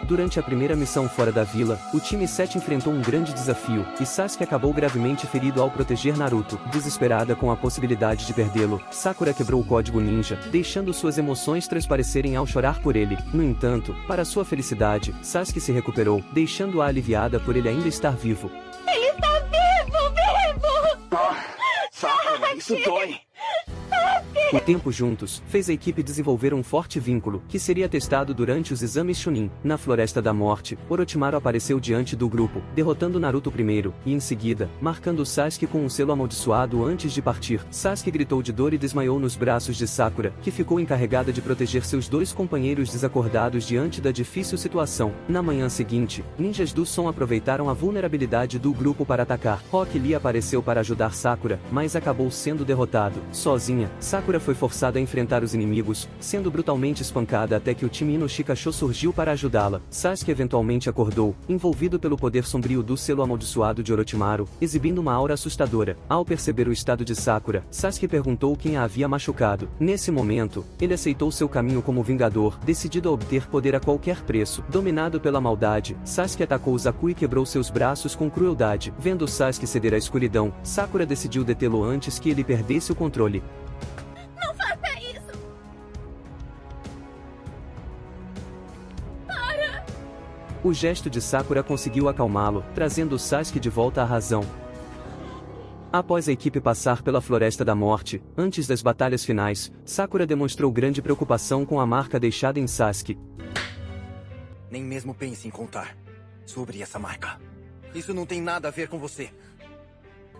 Durante a primeira missão fora da vila, o time 7 enfrentou um grande desafio, e Sasuke acabou gravemente ferido ao proteger Naruto. Desesperada com a possibilidade de perdê-lo, Sakura quebrou o código ninja, deixando suas emoções transparecerem ao chorar por ele. No entanto, para sua felicidade, Sasuke se recuperou, deixando-a aliviada por ele ainda estar vivo. Ele está vivo! Sakura, isso dói! O tempo juntos fez a equipe desenvolver um forte vínculo, que seria testado durante os exames Chunin. Na Floresta da Morte, Orochimaru apareceu diante do grupo, derrotando Naruto primeiro, e em seguida, marcando Sasuke com um selo amaldiçoado antes de partir. Sasuke gritou de dor e desmaiou nos braços de Sakura, que ficou encarregada de proteger seus dois companheiros desacordados diante da difícil situação. Na manhã seguinte, ninjas do som aproveitaram a vulnerabilidade do grupo para atacar. Rock Lee apareceu para ajudar Sakura, mas acabou sendo derrotado. Sozinha, Sakura foi forçada a enfrentar os inimigos, sendo brutalmente espancada até que o time Inoshikasho surgiu para ajudá-la. Sasuke eventualmente acordou, envolvido pelo poder sombrio do selo amaldiçoado de Orochimaru, exibindo uma aura assustadora. Ao perceber o estado de Sakura, Sasuke perguntou quem a havia machucado. Nesse momento, ele aceitou seu caminho como vingador, decidido a obter poder a qualquer preço. Dominado pela maldade, Sasuke atacou Zaku e quebrou seus braços com crueldade. Vendo Sasuke ceder à escuridão, Sakura decidiu detê-lo antes que ele perdesse o controle. O gesto de Sakura conseguiu acalmá-lo, trazendo Sasuke de volta à razão. Após a equipe passar pela Floresta da Morte, antes das batalhas finais, Sakura demonstrou grande preocupação com a marca deixada em Sasuke. Nem mesmo pense em contar sobre essa marca. Isso não tem nada a ver com você.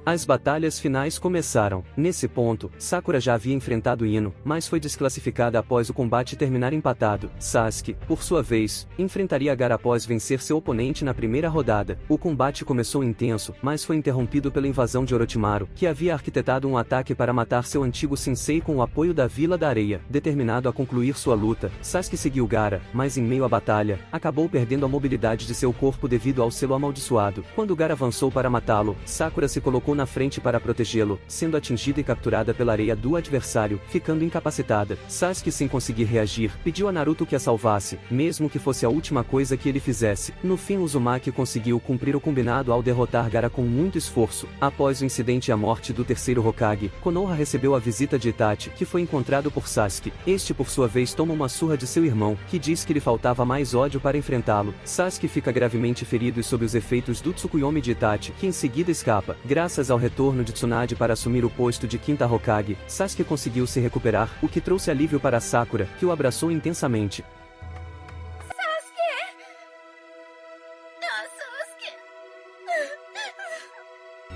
As batalhas finais começaram. Nesse ponto, Sakura já havia enfrentado Ino, mas foi desclassificada após o combate terminar empatado. Sasuke, por sua vez, enfrentaria Gaara após vencer seu oponente na primeira rodada. O combate começou intenso, mas foi interrompido pela invasão de Orochimaru, que havia arquitetado um ataque para matar seu antigo sensei com o apoio da Vila da Areia. Determinado a concluir sua luta, Sasuke seguiu Gaara, mas em meio à batalha, acabou perdendo a mobilidade de seu corpo devido ao selo amaldiçoado. Quando Gaara avançou para matá-lo, Sakura se colocou na frente para protegê-lo, sendo atingida e capturada pela areia do adversário, ficando incapacitada. Sasuke, sem conseguir reagir, pediu a Naruto que a salvasse, mesmo que fosse a última coisa que ele fizesse. No fim, Uzumaki conseguiu cumprir o combinado ao derrotar Gaara com muito esforço. Após o incidente e a morte do terceiro Hokage, Konoha recebeu a visita de Itachi, que foi encontrado por Sasuke. Este, por sua vez, toma uma surra de seu irmão, que diz que lhe faltava mais ódio para enfrentá-lo. Sasuke fica gravemente ferido e sob os efeitos do Tsukuyomi de Itachi, que em seguida escapa. Graças ao retorno de Tsunade para assumir o posto de quinta Hokage, Sasuke conseguiu se recuperar, o que trouxe alívio para Sakura, que o abraçou intensamente.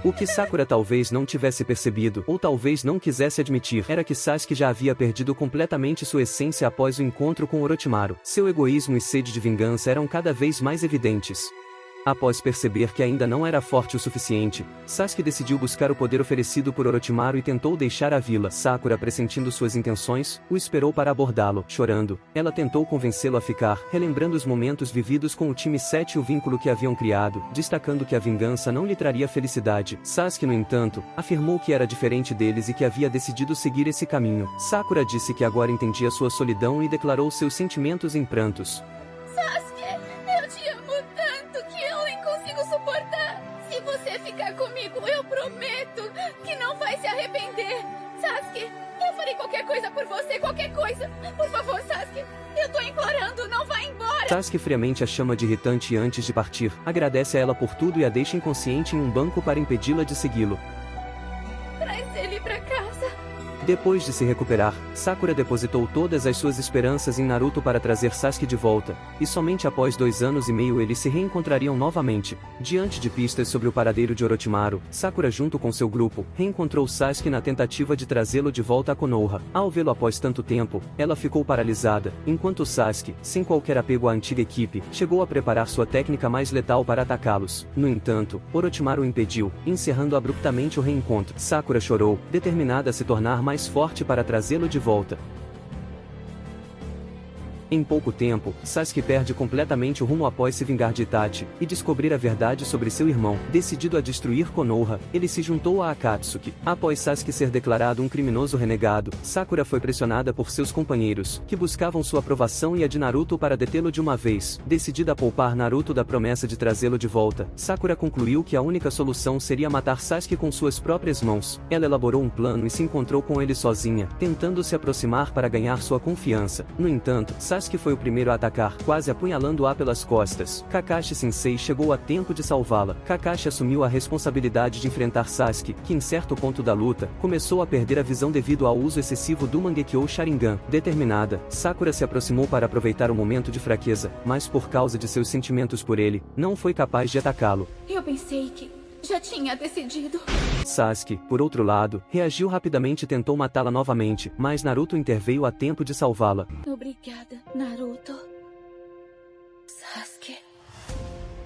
O que Sakura talvez não tivesse percebido, ou talvez não quisesse admitir, era que Sasuke já havia perdido completamente sua essência após o encontro com Orochimaru. Seu egoísmo e sede de vingança eram cada vez mais evidentes. Após perceber que ainda não era forte o suficiente, Sasuke decidiu buscar o poder oferecido por Orochimaru e tentou deixar a vila. Sakura, pressentindo suas intenções, o esperou para abordá-lo. Chorando, ela tentou convencê-lo a ficar, relembrando os momentos vividos com o time 7 e o vínculo que haviam criado, destacando que a vingança não lhe traria felicidade. Sasuke, no entanto, afirmou que era diferente deles e que havia decidido seguir esse caminho. Sakura disse que agora entendia sua solidão e declarou seus sentimentos em prantos. Comigo, eu prometo que não vai se arrepender. Sasuke, eu farei qualquer coisa por você, qualquer coisa. Por favor, Sasuke, eu tô implorando, não vá embora. Sasuke friamente a chama de irritante e antes de partir, agradece a ela por tudo e a deixa inconsciente em um banco para impedi-la de segui-lo. Traz ele pra casa. Depois de se recuperar, Sakura depositou todas as suas esperanças em Naruto para trazer Sasuke de volta, e somente após 2 anos e meio eles se reencontrariam novamente. Diante de pistas sobre o paradeiro de Orochimaru, Sakura, junto com seu grupo, reencontrou Sasuke na tentativa de trazê-lo de volta a Konoha. Ao vê-lo após tanto tempo, ela ficou paralisada, enquanto Sasuke, sem qualquer apego à antiga equipe, chegou a preparar sua técnica mais letal para atacá-los. No entanto, Orochimaru o impediu, encerrando abruptamente o reencontro. Sakura chorou, determinada a se tornar mais forte para trazê-lo de volta. Em pouco tempo, Sasuke perde completamente o rumo após se vingar de Itachi e descobrir a verdade sobre seu irmão. Decidido a destruir Konoha, ele se juntou a Akatsuki. Após Sasuke ser declarado um criminoso renegado, Sakura foi pressionada por seus companheiros, que buscavam sua aprovação e a de Naruto para detê-lo de uma vez. Decidida a poupar Naruto da promessa de trazê-lo de volta, Sakura concluiu que a única solução seria matar Sasuke com suas próprias mãos. Ela elaborou um plano e se encontrou com ele sozinha, tentando se aproximar para ganhar sua confiança. No entanto, Sasuke foi o primeiro a atacar, quase apunhalando-a pelas costas. Kakashi-sensei chegou a tempo de salvá-la. Kakashi assumiu a responsabilidade de enfrentar Sasuke, que em certo ponto da luta, começou a perder a visão devido ao uso excessivo do Mangekyou Sharingan. Determinada, Sakura se aproximou para aproveitar o momento de fraqueza, mas por causa de seus sentimentos por ele, não foi capaz de atacá-lo. Eu pensei que já tinha decidido. Sasuke, por outro lado, reagiu rapidamente e tentou matá-la novamente, mas Naruto interveio a tempo de salvá-la. Obrigada, Naruto. Sasuke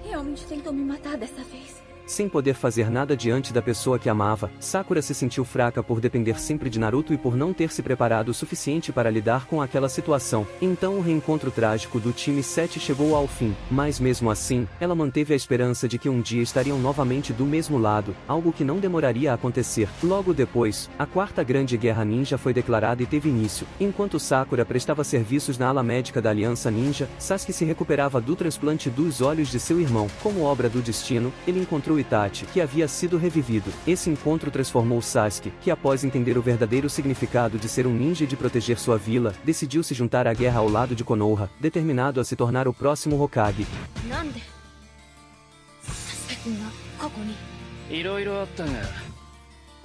realmente tentou me matar dessa vez. Sem poder fazer nada diante da pessoa que amava, Sakura se sentiu fraca por depender sempre de Naruto e por não ter se preparado o suficiente para lidar com aquela situação. Então o reencontro trágico do time 7 chegou ao fim, mas mesmo assim, ela manteve a esperança de que um dia estariam novamente do mesmo lado, algo que não demoraria a acontecer. Logo depois, a Quarta Grande Guerra Ninja foi declarada e teve início. Enquanto Sakura prestava serviços na ala médica da Aliança Ninja, Sasuke se recuperava do transplante dos olhos de seu irmão. Como obra do destino, ele encontrou Itachi, que havia sido revivido. Esse encontro transformou Sasuke, que após entender o verdadeiro significado de ser um ninja e de proteger sua vila, decidiu se juntar à guerra ao lado de Konoha, determinado a se tornar o próximo Hokage. いろいろあったが、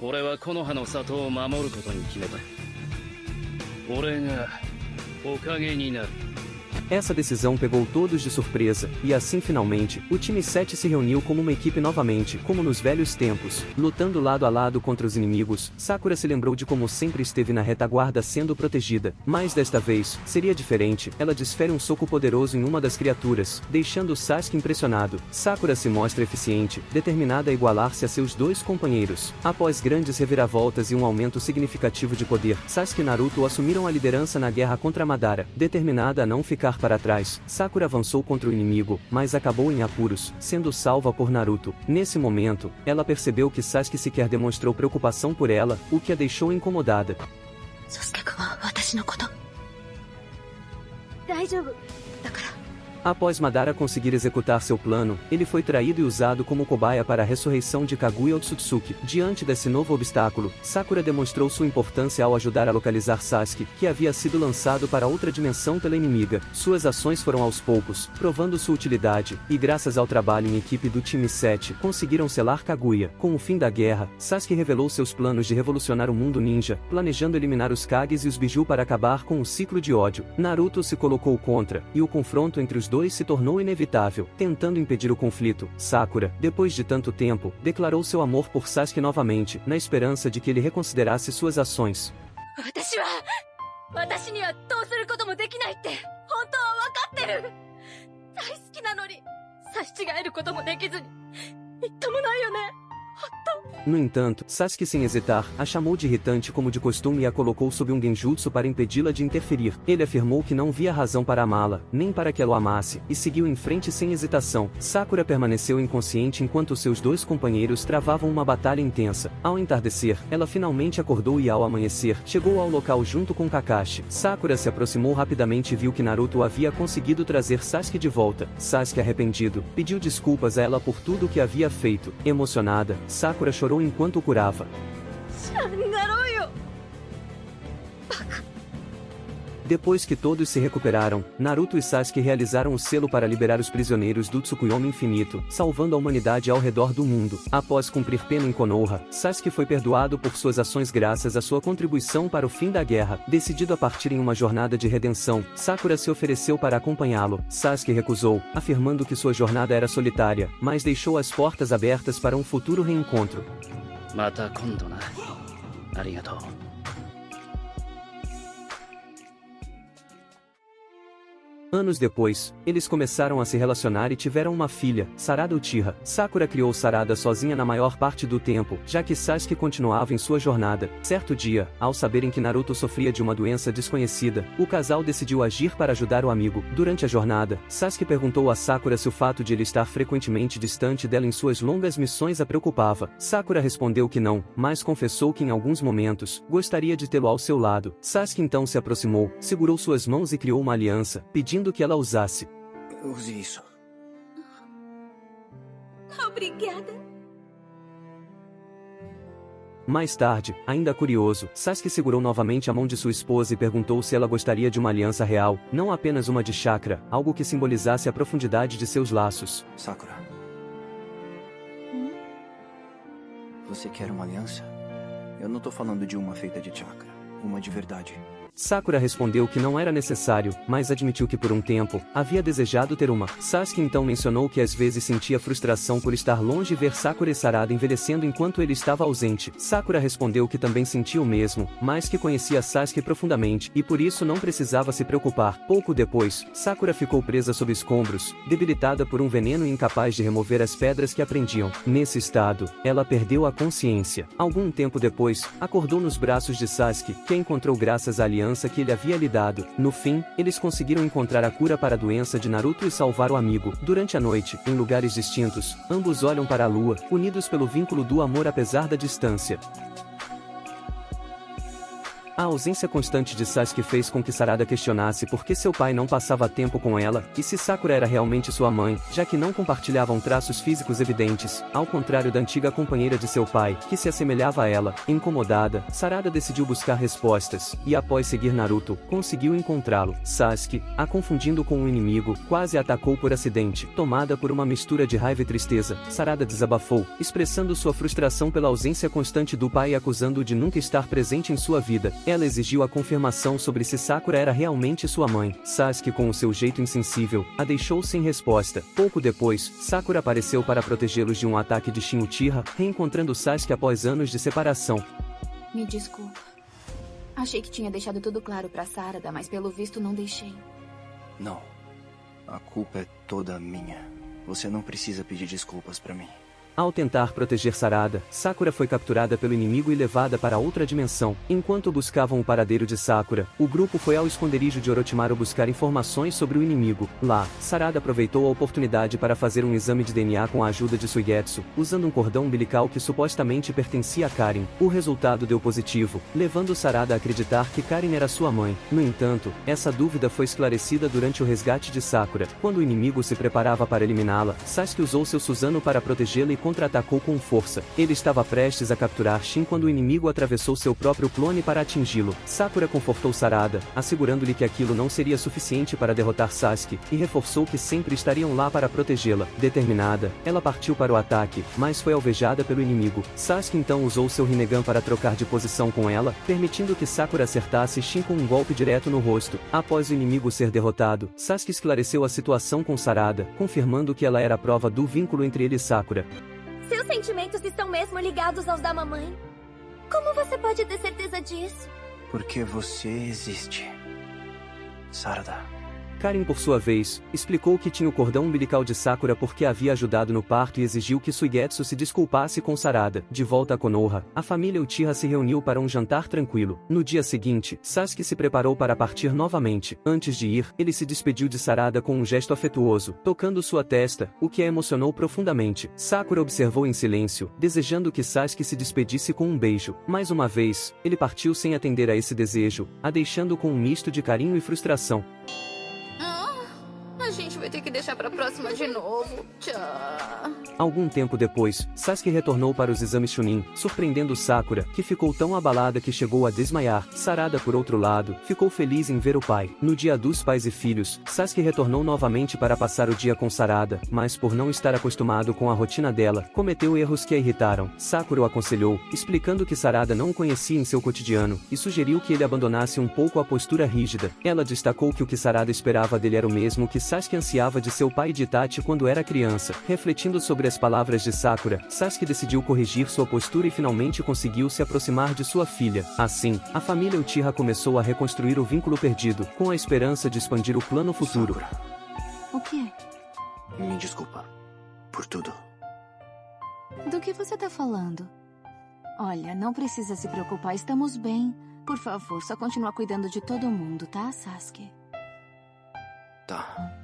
俺は木の葉の里を守ることに決めた。俺がHokageになる。 Essa decisão pegou todos de surpresa, e assim finalmente, o time 7 se reuniu como uma equipe novamente, como nos velhos tempos, lutando lado a lado contra os inimigos. Sakura se lembrou de como sempre esteve na retaguarda sendo protegida, mas desta vez, seria diferente. Ela desfere um soco poderoso em uma das criaturas, deixando Sasuke impressionado. Sakura se mostra eficiente, determinada a igualar-se a seus dois companheiros. Após grandes reviravoltas e um aumento significativo de poder, Sasuke e Naruto assumiram a liderança na guerra contra Madara, determinada a não ficar para trás, Sakura avançou contra o inimigo, mas acabou em apuros, sendo salva por Naruto. Nesse momento, ela percebeu que Sasuke sequer demonstrou preocupação por ela, o que a deixou incomodada. Após Madara conseguir executar seu plano, ele foi traído e usado como cobaia para a ressurreição de Kaguya Otsutsuki. Diante desse novo obstáculo, Sakura demonstrou sua importância ao ajudar a localizar Sasuke, que havia sido lançado para outra dimensão pela inimiga. Suas ações foram aos poucos, provando sua utilidade, e graças ao trabalho em equipe do time 7, conseguiram selar Kaguya. Com o fim da guerra, Sasuke revelou seus planos de revolucionar o mundo ninja, planejando eliminar os Kages e os Biju para acabar com o ciclo de ódio. Naruto se colocou contra, e o confronto entre os dois se tornou inevitável, tentando impedir o conflito. Sakura, depois de tanto tempo, declarou seu amor por Sasuke novamente, na esperança de que ele reconsiderasse suas ações. No entanto, Sasuke sem hesitar, a chamou de irritante como de costume e a colocou sob um genjutsu para impedi-la de interferir. Ele afirmou que não via razão para amá-la, nem para que ela o amasse, e seguiu em frente sem hesitação. Sakura permaneceu inconsciente enquanto seus dois companheiros travavam uma batalha intensa. Ao entardecer, ela finalmente acordou e ao amanhecer, chegou ao local junto com Kakashi. Sakura se aproximou rapidamente e viu que Naruto havia conseguido trazer Sasuke de volta. Sasuke, arrependido, pediu desculpas a ela por tudo o que havia feito. Emocionada, Sakura chorou enquanto o curava. Depois que todos se recuperaram, Naruto e Sasuke realizaram o selo para liberar os prisioneiros do Tsukuyomi Infinito, salvando a humanidade ao redor do mundo. Após cumprir pena em Konoha, Sasuke foi perdoado por suas ações graças à sua contribuição para o fim da guerra. Decidido a partir em uma jornada de redenção, Sakura se ofereceu para acompanhá-lo. Sasuke recusou, afirmando que sua jornada era solitária, mas deixou as portas abertas para um futuro reencontro. Mata kondo na. Arigatou. Anos depois, eles começaram a se relacionar e tiveram uma filha, Sarada Uchiha. Sakura criou Sarada sozinha na maior parte do tempo, já que Sasuke continuava em sua jornada. Certo dia, ao saberem que Naruto sofria de uma doença desconhecida, o casal decidiu agir para ajudar o amigo. Durante a jornada, Sasuke perguntou a Sakura se o fato de ele estar frequentemente distante dela em suas longas missões a preocupava. Sakura respondeu que não, mas confessou que em alguns momentos, gostaria de tê-lo ao seu lado. Sasuke então se aproximou, segurou suas mãos e criou uma aliança, pedindo que ela usasse. Use isso. Obrigada. Mais tarde, ainda curioso, Sasuke segurou novamente a mão de sua esposa e perguntou se ela gostaria de uma aliança real, não apenas uma de chakra, algo que simbolizasse a profundidade de seus laços. Sakura. Você quer uma aliança? Eu não tô falando de uma feita de chakra, uma de verdade. Sakura respondeu que não era necessário, mas admitiu que por um tempo, havia desejado ter uma. Sasuke então mencionou que às vezes sentia frustração por estar longe e ver Sakura e Sarada envelhecendo enquanto ele estava ausente. Sakura respondeu que também sentia o mesmo, mas que conhecia Sasuke profundamente, e por isso não precisava se preocupar. Pouco depois, Sakura ficou presa sob escombros, debilitada por um veneno e incapaz de remover as pedras que a prendiam. Nesse estado, ela perdeu a consciência. Algum tempo depois, acordou nos braços de Sasuke, que a encontrou graças à aliança que ele havia lhe dado. No fim, eles conseguiram encontrar a cura para a doença de Naruto e salvar o amigo. Durante a noite, em lugares distintos, ambos olham para a lua, unidos pelo vínculo do amor apesar da distância. A ausência constante de Sasuke fez com que Sarada questionasse por que seu pai não passava tempo com ela, e se Sakura era realmente sua mãe, já que não compartilhavam traços físicos evidentes, ao contrário da antiga companheira de seu pai, que se assemelhava a ela. Incomodada, Sarada decidiu buscar respostas, e após seguir Naruto, conseguiu encontrá-lo. Sasuke, a confundindo com um inimigo, quase a atacou por acidente. Tomada por uma mistura de raiva e tristeza, Sarada desabafou, expressando sua frustração pela ausência constante do pai e acusando-o de nunca estar presente em sua vida. Ela exigiu a confirmação sobre se Sakura era realmente sua mãe. Sasuke, com o seu jeito insensível, a deixou sem resposta. Pouco depois, Sakura apareceu para protegê-los de um ataque de Shin Uchiha, reencontrando Sasuke após anos de separação. Me desculpa. Achei que tinha deixado tudo claro pra Sarada, mas pelo visto não deixei. Não. A culpa é toda minha. Você não precisa pedir desculpas pra mim. Ao tentar proteger Sarada, Sakura foi capturada pelo inimigo e levada para outra dimensão. Enquanto buscavam o paradeiro de Sakura, o grupo foi ao esconderijo de Orochimaru buscar informações sobre o inimigo. Lá, Sarada aproveitou a oportunidade para fazer um exame de DNA com a ajuda de Suigetsu, usando um cordão umbilical que supostamente pertencia a Karin. O resultado deu positivo, levando Sarada a acreditar que Karin era sua mãe. No entanto, essa dúvida foi esclarecida durante o resgate de Sakura. Quando o inimigo se preparava para eliminá-la, Sasuke usou seu Susanoo para protegê-la e contra-atacou com força. Ele estava prestes a capturar Shin quando o inimigo atravessou seu próprio clone para atingi-lo. Sakura confortou Sarada, assegurando-lhe que aquilo não seria suficiente para derrotar Sasuke, e reforçou que sempre estariam lá para protegê-la. Determinada, ela partiu para o ataque, mas foi alvejada pelo inimigo. Sasuke então usou seu Rinnegan para trocar de posição com ela, permitindo que Sakura acertasse Shin com um golpe direto no rosto. Após o inimigo ser derrotado, Sasuke esclareceu a situação com Sarada, confirmando que ela era a prova do vínculo entre ele e Sakura. Seus sentimentos estão mesmo ligados aos da mamãe. Como você pode ter certeza disso? Porque você existe, Sarada. Karin, por sua vez, explicou que tinha o cordão umbilical de Sakura porque havia ajudado no parto e exigiu que Suigetsu se desculpasse com Sarada. De volta a Konoha, a família Uchiha se reuniu para um jantar tranquilo. No dia seguinte, Sasuke se preparou para partir novamente. Antes de ir, ele se despediu de Sarada com um gesto afetuoso, tocando sua testa, o que a emocionou profundamente. Sakura observou em silêncio, desejando que Sasuke se despedisse com um beijo. Mais uma vez, ele partiu sem atender a esse desejo, a deixando com um misto de carinho e frustração. A gente vai ter que deixar pra próxima de novo. Tchau. Algum tempo depois, Sasuke retornou para os exames Chunin, surpreendendo Sakura, que ficou tão abalada que chegou a desmaiar. Sarada, por outro lado, ficou feliz em ver o pai. No dia dos pais e filhos, Sasuke retornou novamente para passar o dia com Sarada, mas por não estar acostumado com a rotina dela, cometeu erros que a irritaram. Sakura o aconselhou, explicando que Sarada não o conhecia em seu cotidiano, e sugeriu que ele abandonasse um pouco a postura rígida. Ela destacou que o que Sarada esperava dele era o mesmo que Sasuke ansiava de seu pai e de Itachi quando era criança. Refletindo sobre as palavras de Sakura, Sasuke decidiu corrigir sua postura e finalmente conseguiu se aproximar de sua filha. Assim, a família Uchiha começou a reconstruir o vínculo perdido, com a esperança de expandir o plano futuro. Sakura. O quê? Me desculpa por tudo. Do que você tá falando? Olha, não precisa se preocupar, estamos bem. Por favor, só continua cuidando de todo mundo, tá, Sasuke? Tá.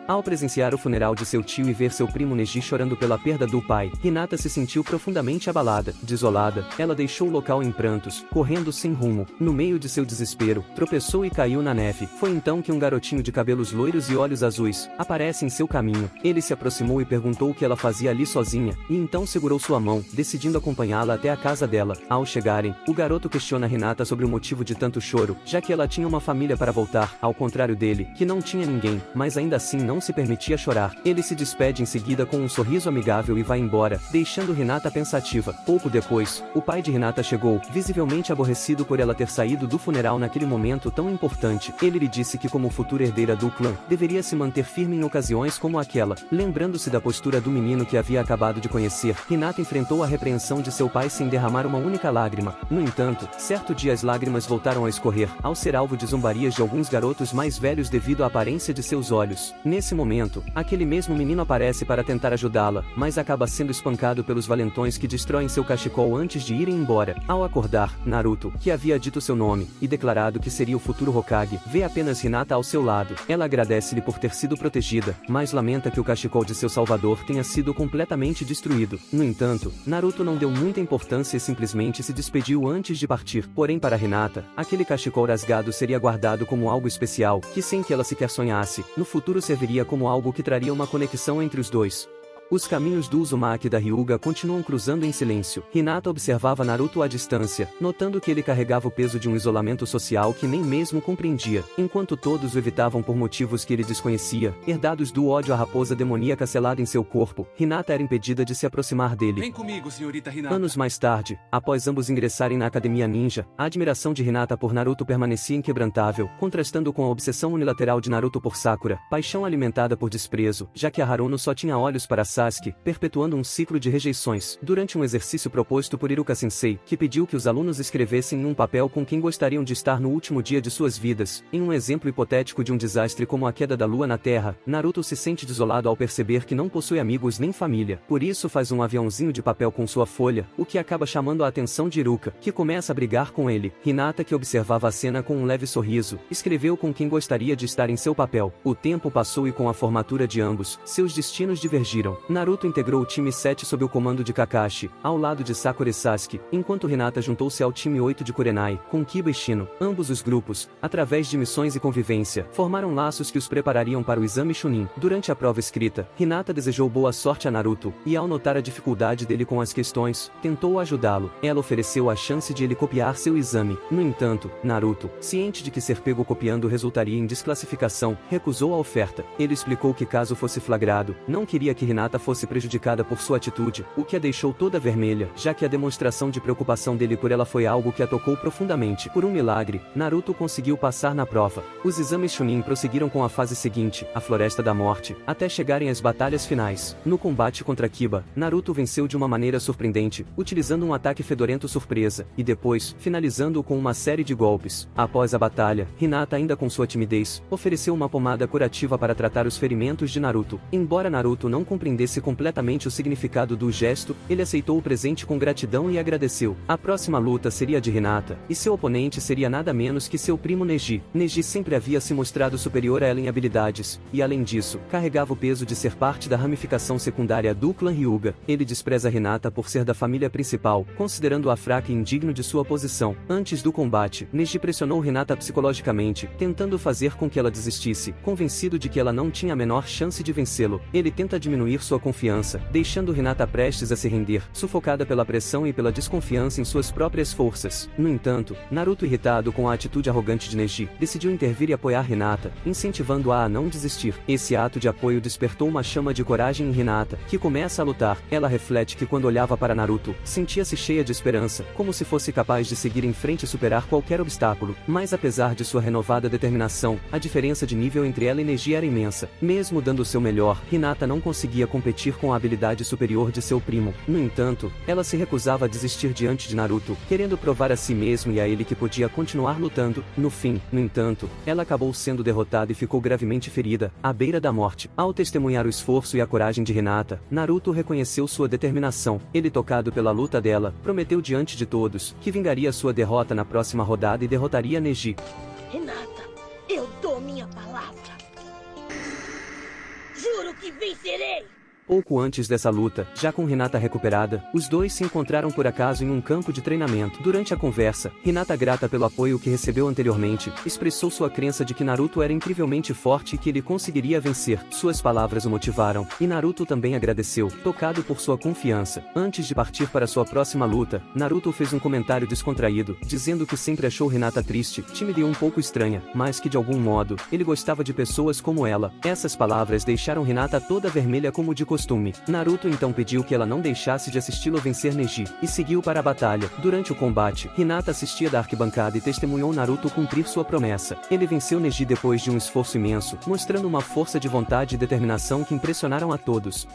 Ao presenciar o funeral de seu tio e ver seu primo Neji chorando pela perda do pai, Hinata se sentiu profundamente abalada. Desolada, ela deixou o local em prantos, correndo sem rumo. No meio de seu desespero, tropeçou e caiu na neve. Foi então que um garotinho de cabelos loiros e olhos azuis aparece em seu caminho. Ele se aproximou e perguntou o que ela fazia ali sozinha, e então segurou sua mão, decidindo acompanhá-la até a casa dela. Ao chegarem, o garoto questiona Hinata sobre o motivo de tanto choro, já que ela tinha uma família para voltar, ao contrário dele, que não tinha ninguém, mas ainda assim não se permitia chorar. Ele se despede em seguida com um sorriso amigável e vai embora, deixando Hinata pensativa. Pouco depois, o pai de Hinata chegou, visivelmente aborrecido por ela ter saído do funeral naquele momento tão importante. Ele lhe disse que como futura herdeira do clã, deveria se manter firme em ocasiões como aquela. Lembrando-se da postura do menino que havia acabado de conhecer, Hinata enfrentou a repreensão de seu pai sem derramar uma única lágrima. No entanto, certo dia as lágrimas voltaram a escorrer, ao ser alvo de zombarias de alguns garotos mais velhos devido à aparência de seus olhos. Nesse momento, aquele mesmo menino aparece para tentar ajudá-la, mas acaba sendo espancado pelos valentões que destroem seu cachecol antes de irem embora. Ao acordar, Naruto, que havia dito seu nome, e declarado que seria o futuro Hokage, vê apenas Hinata ao seu lado. Ela agradece-lhe por ter sido protegida, mas lamenta que o cachecol de seu salvador tenha sido completamente destruído. No entanto, Naruto não deu muita importância e simplesmente se despediu antes de partir. Porém para Hinata, aquele cachecol rasgado seria guardado como algo especial, que sem que ela sequer sonhasse, no futuro serviria como algo que traria uma conexão entre os dois. Os caminhos do Uzumaki e da Hyuga continuam cruzando em silêncio. Hinata observava Naruto à distância, notando que ele carregava o peso de um isolamento social que nem mesmo compreendia. Enquanto todos o evitavam por motivos que ele desconhecia, herdados do ódio à raposa demoníaca selada em seu corpo, Hinata era impedida de se aproximar dele. Vem comigo, senhorita Hinata. Anos mais tarde, após ambos ingressarem na Academia Ninja, a admiração de Hinata por Naruto permanecia inquebrantável, contrastando com a obsessão unilateral de Naruto por Sakura, paixão alimentada por desprezo, já que a Haruno só tinha olhos para Sakura Sasuke, perpetuando um ciclo de rejeições. Durante um exercício proposto por Iruka-sensei, que pediu que os alunos escrevessem em um papel com quem gostariam de estar no último dia de suas vidas, em um exemplo hipotético de um desastre como a queda da lua na Terra, Naruto se sente desolado ao perceber que não possui amigos nem família. Por isso faz um aviãozinho de papel com sua folha, o que acaba chamando a atenção de Iruka, que começa a brigar com ele. Hinata, que observava a cena com um leve sorriso, escreveu com quem gostaria de estar em seu papel. O tempo passou e com a formatura de ambos, seus destinos divergiram. Naruto integrou o time 7 sob o comando de Kakashi, ao lado de Sakura e Sasuke, enquanto Hinata juntou-se ao time 8 de Kurenai, com Kiba e Shino. Ambos os grupos, através de missões e convivência, formaram laços que os preparariam para o exame Chunin. Durante a prova escrita, Hinata desejou boa sorte a Naruto, e ao notar a dificuldade dele com as questões, tentou ajudá-lo. Ela ofereceu a chance de ele copiar seu exame. No entanto, Naruto, ciente de que ser pego copiando resultaria em desclassificação, recusou a oferta. Ele explicou que caso fosse flagrado, não queria que Hinata fosse prejudicada por sua atitude, o que a deixou toda vermelha, já que a demonstração de preocupação dele por ela foi algo que a tocou profundamente. Por um milagre, Naruto conseguiu passar na prova. Os exames Chunin prosseguiram com a fase seguinte, a Floresta da Morte, até chegarem às batalhas finais. No combate contra Kiba, Naruto venceu de uma maneira surpreendente, utilizando um ataque fedorento surpresa, e depois, finalizando-o com uma série de golpes. Após a batalha, Hinata, ainda com sua timidez, ofereceu uma pomada curativa para tratar os ferimentos de Naruto. Embora Naruto não compreendesse completamente o significado do gesto, ele aceitou o presente com gratidão e agradeceu. A próxima luta seria de Hinata, e seu oponente seria nada menos que seu primo Neji. Neji sempre havia se mostrado superior a ela em habilidades, e além disso, carregava o peso de ser parte da ramificação secundária do clã Hyuga. Ele despreza Hinata por ser da família principal, considerando-a fraca e indigno de sua posição. Antes do combate, Neji pressionou Hinata psicologicamente, tentando fazer com que ela desistisse, convencido de que ela não tinha a menor chance de vencê-lo. Ele tenta diminuir sua confiança, deixando Hinata prestes a se render, sufocada pela pressão e pela desconfiança em suas próprias forças. No entanto, Naruto, irritado com a atitude arrogante de Neji, decidiu intervir e apoiar Hinata, incentivando-a a não desistir. Esse ato de apoio despertou uma chama de coragem em Hinata, que começa a lutar. Ela reflete que quando olhava para Naruto, sentia-se cheia de esperança, como se fosse capaz de seguir em frente e superar qualquer obstáculo. Mas apesar de sua renovada determinação, a diferença de nível entre ela e Neji era imensa. Mesmo dando o seu melhor, Hinata não conseguia competir com a habilidade superior de seu primo. No entanto, ela se recusava a desistir diante de Naruto, querendo provar a si mesmo e a ele que podia continuar lutando. No fim, no entanto, ela acabou sendo derrotada e ficou gravemente ferida, à beira da morte. Ao testemunhar o esforço e a coragem de Hinata, Naruto reconheceu sua determinação. Ele, tocado pela luta dela, prometeu diante de todos que vingaria sua derrota na próxima rodada e derrotaria Neji. Hinata, eu dou minha palavra. Juro que vencerei! Pouco antes dessa luta, já com Hinata recuperada, os dois se encontraram por acaso em um campo de treinamento. Durante a conversa, Hinata, grata pelo apoio que recebeu anteriormente, expressou sua crença de que Naruto era incrivelmente forte e que ele conseguiria vencer. Suas palavras o motivaram, e Naruto também agradeceu, tocado por sua confiança. Antes de partir para sua próxima luta, Naruto fez um comentário descontraído, dizendo que sempre achou Hinata triste, tímida e um pouco estranha, mas que de algum modo, ele gostava de pessoas como ela. Essas palavras deixaram Hinata toda vermelha como de costume. Naruto então pediu que ela não deixasse de assisti-lo vencer Neji, e seguiu para a batalha. Durante o combate, Hinata assistia da arquibancada e testemunhou Naruto cumprir sua promessa. Ele venceu Neji depois de um esforço imenso, mostrando uma força de vontade e determinação que impressionaram a todos.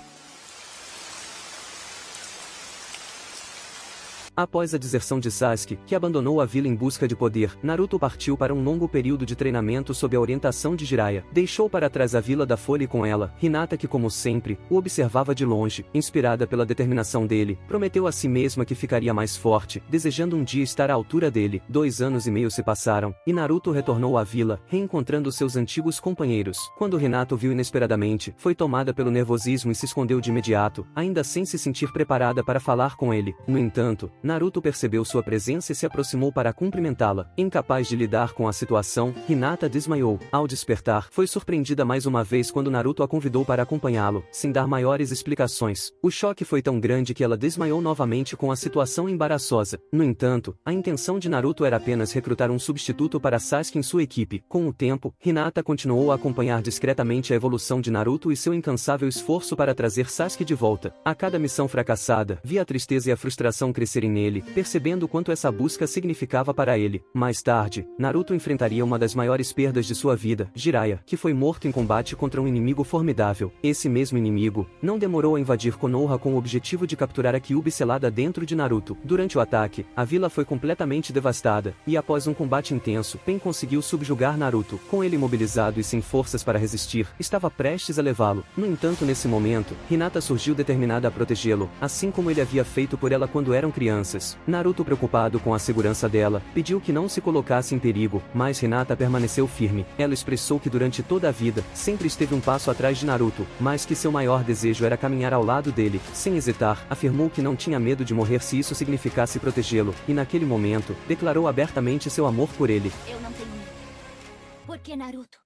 Após a deserção de Sasuke, que abandonou a vila em busca de poder, Naruto partiu para um longo período de treinamento sob a orientação de Jiraiya. Deixou para trás a Vila da Folha e com ela, Hinata, que como sempre, o observava de longe. Inspirada pela determinação dele, prometeu a si mesma que ficaria mais forte, desejando um dia estar à altura dele. 2 anos e meio se passaram, e Naruto retornou à vila, reencontrando seus antigos companheiros. Quando Hinata o viu inesperadamente, foi tomada pelo nervosismo e se escondeu de imediato, ainda sem se sentir preparada para falar com ele. No entanto, Naruto percebeu sua presença e se aproximou para cumprimentá-la. Incapaz de lidar com a situação, Hinata desmaiou. Ao despertar, foi surpreendida mais uma vez quando Naruto a convidou para acompanhá-lo, sem dar maiores explicações. O choque foi tão grande que ela desmaiou novamente com a situação embaraçosa. No entanto, a intenção de Naruto era apenas recrutar um substituto para Sasuke em sua equipe. Com o tempo, Hinata continuou a acompanhar discretamente a evolução de Naruto e seu incansável esforço para trazer Sasuke de volta. A cada missão fracassada, via a tristeza e a frustração crescerem nele, percebendo quanto essa busca significava para ele. Mais tarde, Naruto enfrentaria uma das maiores perdas de sua vida, Jiraiya, que foi morto em combate contra um inimigo formidável. Esse mesmo inimigo não demorou a invadir Konoha com o objetivo de capturar a Kyuubi selada dentro de Naruto. Durante o ataque, a vila foi completamente devastada, e após um combate intenso, Pain conseguiu subjugar Naruto. Com ele imobilizado e sem forças para resistir, estava prestes a levá-lo. No entanto, nesse momento, Hinata surgiu determinada a protegê-lo, assim como ele havia feito por ela quando eram crianças. Naruto, preocupado com a segurança dela, pediu que não se colocasse em perigo, mas Hinata permaneceu firme. Ela expressou que durante toda a vida, sempre esteve um passo atrás de Naruto, mas que seu maior desejo era caminhar ao lado dele. Sem hesitar, afirmou que não tinha medo de morrer se isso significasse protegê-lo, e naquele momento, declarou abertamente seu amor por ele. Eu não tenho medo. Porque, Naruto,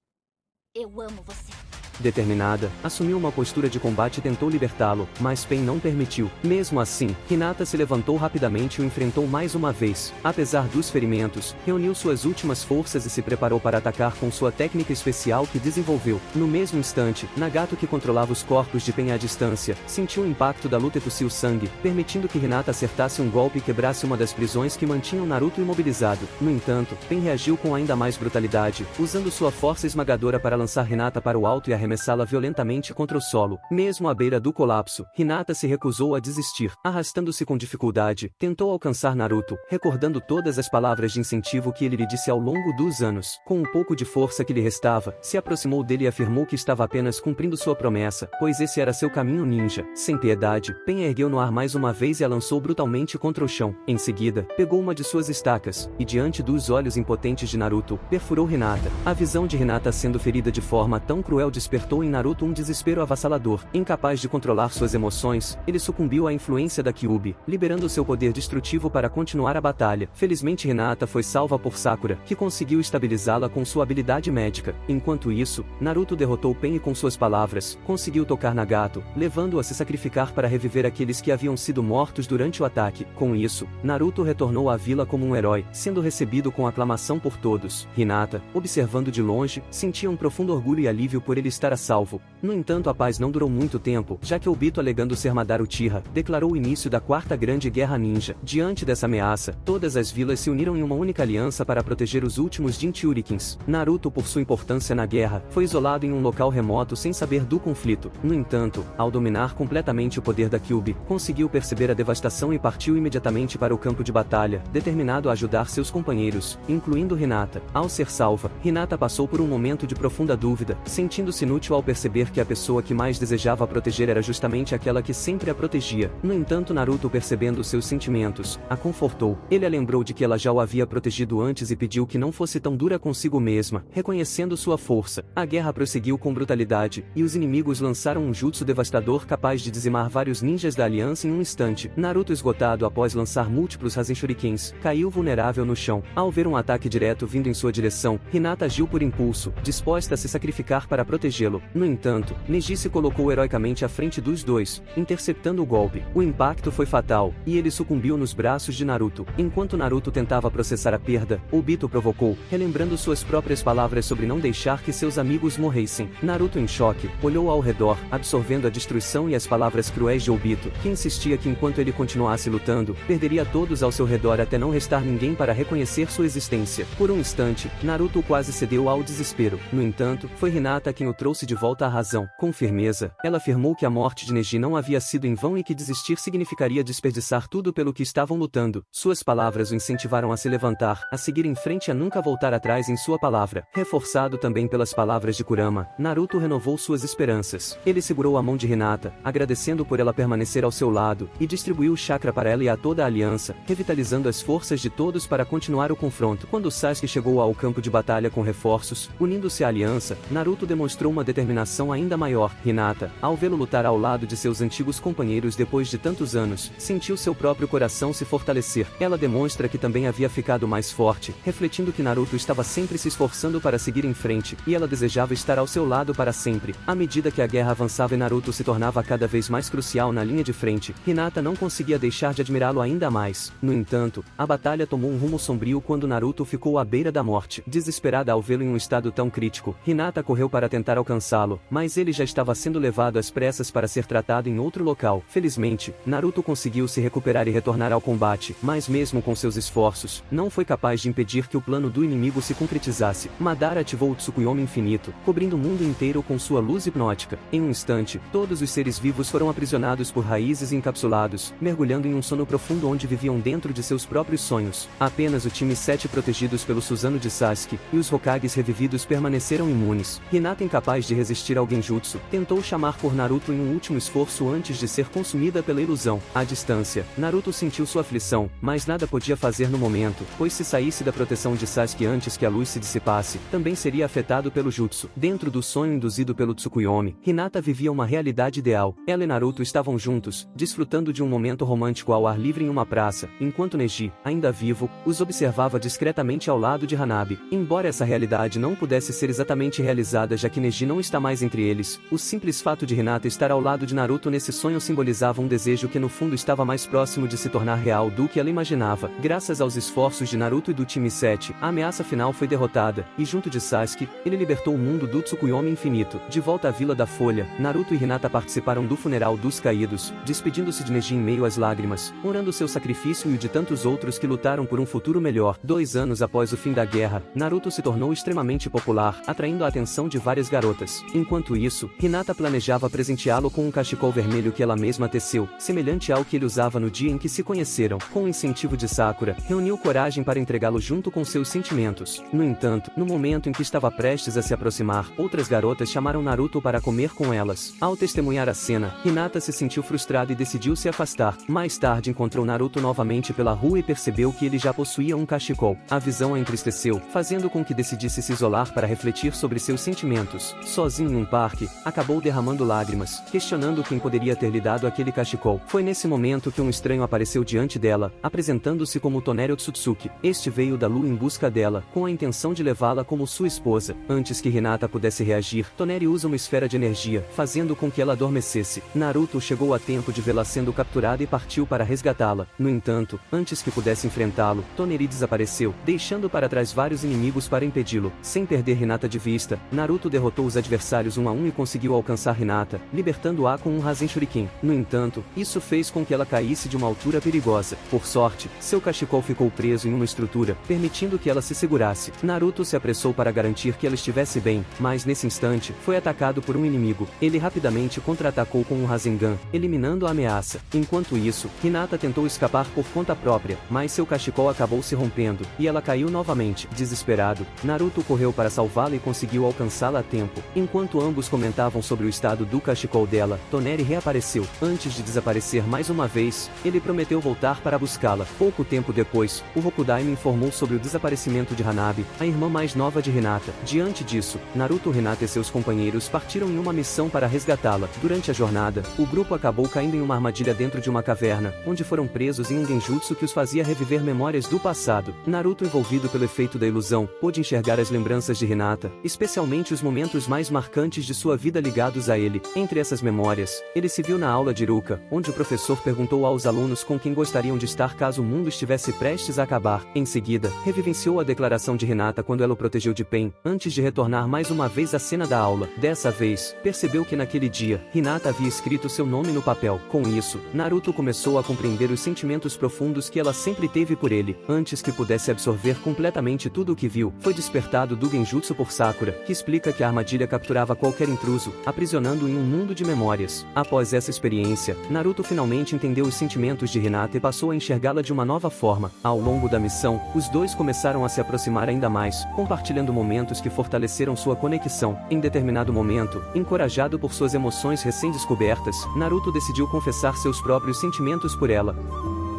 eu amo você. Determinada, assumiu uma postura de combate e tentou libertá-lo, mas Pain não permitiu. Mesmo assim, Hinata se levantou rapidamente e o enfrentou mais uma vez. Apesar dos ferimentos, reuniu suas últimas forças e se preparou para atacar com sua técnica especial que desenvolveu. No mesmo instante, Nagato, que controlava os corpos de Pain à distância, sentiu o impacto da luta e tossiu sangue, permitindo que Hinata acertasse um golpe e quebrasse uma das prisões que mantinham Naruto imobilizado. No entanto, Pain reagiu com ainda mais brutalidade, usando sua força esmagadora para lançar Hinata para o alto e arremessá-la violentamente contra o solo. Mesmo à beira do colapso, Hinata se recusou a desistir. Arrastando-se com dificuldade, tentou alcançar Naruto, recordando todas as palavras de incentivo que ele lhe disse ao longo dos anos. Com um pouco de força que lhe restava, se aproximou dele e afirmou que estava apenas cumprindo sua promessa, pois esse era seu caminho ninja. Sem piedade, Pain ergueu no ar mais uma vez e a lançou brutalmente contra o chão. Em seguida, pegou uma de suas estacas, e diante dos olhos impotentes de Naruto, perfurou Hinata. A visão de Hinata sendo ferida de forma tão cruel despertou em Naruto um desespero avassalador. Incapaz de controlar suas emoções, ele sucumbiu à influência da Kyuubi, liberando seu poder destrutivo para continuar a batalha. Felizmente Hinata foi salva por Sakura, que conseguiu estabilizá-la com sua habilidade médica. Enquanto isso, Naruto derrotou Pain e com suas palavras, conseguiu tocar Nagato, levando-o a se sacrificar para reviver aqueles que haviam sido mortos durante o ataque. Com isso, Naruto retornou à vila como um herói, sendo recebido com aclamação por todos. Hinata, observando de longe, sentia um profundo orgulho e alívio por ele estar a salvo. No entanto, a paz não durou muito tempo, já que Obito, alegando ser Madara Uchiha, declarou o início da Quarta Grande Guerra Ninja. Diante dessa ameaça, todas as vilas se uniram em uma única aliança para proteger os últimos Jinchurikins. Naruto, por sua importância na guerra, foi isolado em um local remoto sem saber do conflito. No entanto, ao dominar completamente o poder da Kyuubi, conseguiu perceber a devastação e partiu imediatamente para o campo de batalha, determinado a ajudar seus companheiros, incluindo Hinata. Ao ser salva, Hinata passou por um momento de profunda dúvida, sentindo-se inútil ao perceber que a pessoa que mais desejava proteger era justamente aquela que sempre a protegia. No entanto, Naruto, percebendo seus sentimentos, a confortou. Ele a lembrou de que ela já o havia protegido antes e pediu que não fosse tão dura consigo mesma, reconhecendo sua força. A guerra prosseguiu com brutalidade, e os inimigos lançaram um jutsu devastador capaz de dizimar vários ninjas da aliança em um instante. Naruto, esgotado após lançar múltiplos Rasen Shurikens, caiu vulnerável no chão. Ao ver um ataque direto vindo em sua direção, Hinata agiu por impulso, disposta a se sacrificar para protegê-lo. No entanto, Neji se colocou heroicamente à frente dos dois, interceptando o golpe. O impacto foi fatal, e ele sucumbiu nos braços de Naruto. Enquanto Naruto tentava processar a perda, Obito provocou, relembrando suas próprias palavras sobre não deixar que seus amigos morressem. Naruto, em choque, olhou ao redor, absorvendo a destruição e as palavras cruéis de Obito, que insistia que enquanto ele continuasse lutando, perderia todos ao seu redor até não restar ninguém para reconhecer sua existência. Por um instante, Naruto quase cedeu ao desespero. No entanto, foi Hinata quem o trouxe de volta à razão. Com firmeza, ela afirmou que a morte de Neji não havia sido em vão e que desistir significaria desperdiçar tudo pelo que estavam lutando. Suas palavras o incentivaram a se levantar, a seguir em frente e a nunca voltar atrás em sua palavra. Reforçado também pelas palavras de Kurama, Naruto renovou suas esperanças. Ele segurou a mão de Hinata, agradecendo por ela permanecer ao seu lado, e distribuiu o chakra para ela e a toda a aliança, revitalizando as forças de todos para continuar o confronto. Quando Sasuke chegou ao campo de batalha com reforços, unindo-se à aliança, Naruto demonstrou uma determinação ainda maior. Hinata, ao vê-lo lutar ao lado de seus antigos companheiros depois de tantos anos, sentiu seu próprio coração se fortalecer. Ela demonstra que também havia ficado mais forte, refletindo que Naruto estava sempre se esforçando para seguir em frente, e ela desejava estar ao seu lado para sempre. À medida que a guerra avançava e Naruto se tornava cada vez mais crucial na linha de frente, Hinata não conseguia deixar de admirá-lo ainda mais. No entanto, a batalha tomou um rumo sombrio quando Naruto ficou à beira da morte. Desesperada ao vê-lo em um estado tão crítico, Hinata correu para tentar alcançar alcançá-lo, mas ele já estava sendo levado às pressas para ser tratado em outro local. Felizmente, Naruto conseguiu se recuperar e retornar ao combate, mas mesmo com seus esforços, não foi capaz de impedir que o plano do inimigo se concretizasse. Madara ativou o Tsukuyomi infinito, cobrindo o mundo inteiro com sua luz hipnótica. Em um instante, todos os seres vivos foram aprisionados por raízes e encapsulados, mergulhando em um sono profundo onde viviam dentro de seus próprios sonhos. Apenas o time 7 protegidos pelo Susanoo de Sasuke, e os Hokages revividos permaneceram imunes. Hinata, incapaz de resistir ao Genjutsu, tentou chamar por Naruto em um último esforço antes de ser consumida pela ilusão. À distância, Naruto sentiu sua aflição, mas nada podia fazer no momento, pois se saísse da proteção de Sasuke antes que a luz se dissipasse, também seria afetado pelo jutsu. Dentro do sonho induzido pelo Tsukuyomi, Hinata vivia uma realidade ideal. Ela e Naruto estavam juntos, desfrutando de um momento romântico ao ar livre em uma praça, enquanto Neji, ainda vivo, os observava discretamente ao lado de Hanabi. Embora essa realidade não pudesse ser exatamente realizada já que Neji não está mais entre eles, o simples fato de Hinata estar ao lado de Naruto nesse sonho simbolizava um desejo que no fundo estava mais próximo de se tornar real do que ela imaginava. Graças aos esforços de Naruto e do time 7, a ameaça final foi derrotada, e junto de Sasuke, ele libertou o mundo do Tsukuyomi infinito. De volta à Vila da Folha, Naruto e Hinata participaram do funeral dos caídos, despedindo-se de Neji em meio às lágrimas, honrando seu sacrifício e o de tantos outros que lutaram por um futuro melhor. 2 anos após o fim da guerra, Naruto se tornou extremamente popular, atraindo a atenção de várias garotas. Enquanto isso, Hinata planejava presenteá-lo com um cachecol vermelho que ela mesma teceu, semelhante ao que ele usava no dia em que se conheceram. Com o incentivo de Sakura, reuniu coragem para entregá-lo junto com seus sentimentos. No entanto, no momento em que estava prestes a se aproximar, outras garotas chamaram Naruto para comer com elas. Ao testemunhar a cena, Hinata se sentiu frustrada e decidiu se afastar. Mais tarde encontrou Naruto novamente pela rua e percebeu que ele já possuía um cachecol. A visão a entristeceu, fazendo com que decidisse se isolar para refletir sobre seus sentimentos. Sozinho em um parque, acabou derramando lágrimas, questionando quem poderia ter lhe dado aquele cachecol. Foi nesse momento que um estranho apareceu diante dela, apresentando-se como Toneri Otsutsuki. Este veio da lua em busca dela, com a intenção de levá-la como sua esposa. Antes que Hinata pudesse reagir, Toneri usa uma esfera de energia, fazendo com que ela adormecesse. Naruto chegou a tempo de vê-la sendo capturada e partiu para resgatá-la. No entanto, antes que pudesse enfrentá-lo, Toneri desapareceu, deixando para trás vários inimigos para impedi-lo. Sem perder Hinata de vista, Naruto derrotou os adversários um a um e conseguiu alcançar Hinata, libertando-a com um Rasen Shuriken. No entanto, isso fez com que ela caísse de uma altura perigosa. Por sorte, seu cachecol ficou preso em uma estrutura, permitindo que ela se segurasse. Naruto se apressou para garantir que ela estivesse bem, mas nesse instante, foi atacado por um inimigo. Ele rapidamente contra-atacou com um Rasengan, eliminando a ameaça. Enquanto isso, Hinata tentou escapar por conta própria, mas seu cachecol acabou se rompendo, e ela caiu novamente. Desesperado, Naruto correu para salvá-la e conseguiu alcançá-la a tempo. Enquanto ambos comentavam sobre o estado do cachecol dela, Toneri reapareceu. Antes de desaparecer mais uma vez, ele prometeu voltar para buscá-la. Pouco tempo depois, o Rokudaime informou sobre o desaparecimento de Hanabi, a irmã mais nova de Hinata. Diante disso, Naruto, Hinata e seus companheiros partiram em uma missão para resgatá-la. Durante a jornada, o grupo acabou caindo em uma armadilha dentro de uma caverna, onde foram presos em um genjutsu que os fazia reviver memórias do passado. Naruto, envolvido pelo efeito da ilusão, pôde enxergar as lembranças de Hinata, especialmente os momentos mais marcantes de sua vida ligados a ele. Entre essas memórias, ele se viu na aula de Iruka, onde o professor perguntou aos alunos com quem gostariam de estar caso o mundo estivesse prestes a acabar. Em seguida, revivenciou a declaração de Hinata quando ela o protegeu de Pain, antes de retornar mais uma vez à cena da aula. Dessa vez, percebeu que naquele dia, Hinata havia escrito seu nome no papel. Com isso, Naruto começou a compreender os sentimentos profundos que ela sempre teve por ele. Antes que pudesse absorver completamente tudo o que viu, foi despertado do genjutsu por Sakura, que explica que a armadilha capturava qualquer intruso, aprisionando-o em um mundo de memórias. Após essa experiência, Naruto finalmente entendeu os sentimentos de Hinata e passou a enxergá-la de uma nova forma. Ao longo da missão, os dois começaram a se aproximar ainda mais, compartilhando momentos que fortaleceram sua conexão. Em determinado momento, encorajado por suas emoções recém-descobertas, Naruto decidiu confessar seus próprios sentimentos por ela.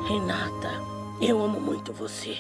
Hinata, eu amo muito você.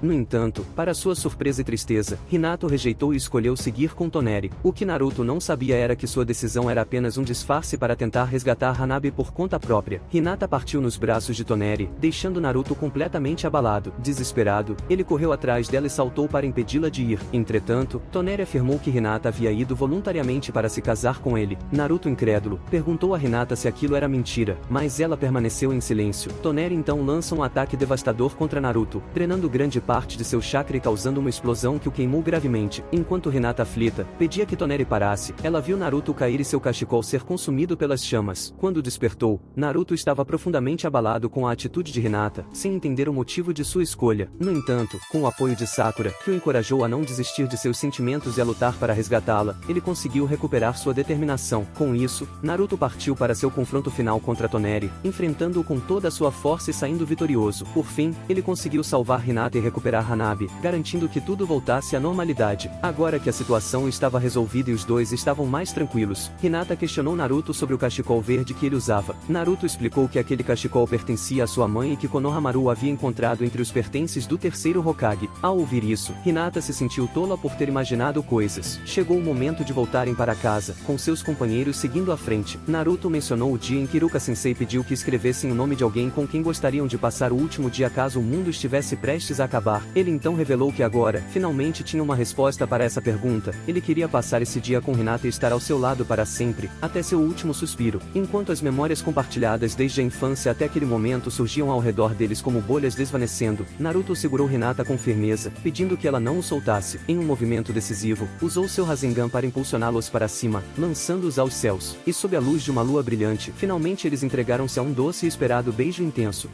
No entanto, para sua surpresa e tristeza, Hinata o rejeitou e escolheu seguir com Toneri. O que Naruto não sabia era que sua decisão era apenas um disfarce para tentar resgatar Hanabi por conta própria. Hinata partiu nos braços de Toneri, deixando Naruto completamente abalado. Desesperado, ele correu atrás dela e saltou para impedi-la de ir. Entretanto, Toneri afirmou que Hinata havia ido voluntariamente para se casar com ele. Naruto, incrédulo, perguntou a Hinata se aquilo era mentira, mas ela permaneceu em silêncio. Toneri então lança um ataque devastador contra Naruto, drenando grande parte parte de seu chakra e causando uma explosão que o queimou gravemente. Enquanto Hinata aflita pedia que Toneri parasse, ela viu Naruto cair e seu cachecol ser consumido pelas chamas. Quando despertou, Naruto estava profundamente abalado com a atitude de Hinata, sem entender o motivo de sua escolha. No entanto, com o apoio de Sakura, que o encorajou a não desistir de seus sentimentos e a lutar para resgatá-la, ele conseguiu recuperar sua determinação. Com isso, Naruto partiu para seu confronto final contra Toneri, enfrentando-o com toda a sua força e saindo vitorioso. Por fim, ele conseguiu salvar Hinata e recuperar Hanabi, garantindo que tudo voltasse à normalidade. Agora que a situação estava resolvida e os dois estavam mais tranquilos, Hinata questionou Naruto sobre o cachecol verde que ele usava. Naruto explicou que aquele cachecol pertencia à sua mãe e que Konohamaru o havia encontrado entre os pertences do terceiro Hokage. Ao ouvir isso, Hinata se sentiu tola por ter imaginado coisas. Chegou o momento de voltarem para casa, com seus companheiros seguindo à frente. Naruto mencionou o dia em que Iruka-sensei pediu que escrevessem o nome de alguém com quem gostariam de passar o último dia caso o mundo estivesse prestes a acabar. Ele então revelou que agora, finalmente tinha uma resposta para essa pergunta. Ele queria passar esse dia com Hinata e estar ao seu lado para sempre, até seu último suspiro. Enquanto as memórias compartilhadas desde a infância até aquele momento surgiam ao redor deles como bolhas desvanecendo, Naruto segurou Hinata com firmeza, pedindo que ela não o soltasse. Em um movimento decisivo, usou seu Rasengan para impulsioná-los para cima, lançando-os aos céus. E sob a luz de uma lua brilhante, finalmente eles entregaram-se a um doce e esperado beijo intenso.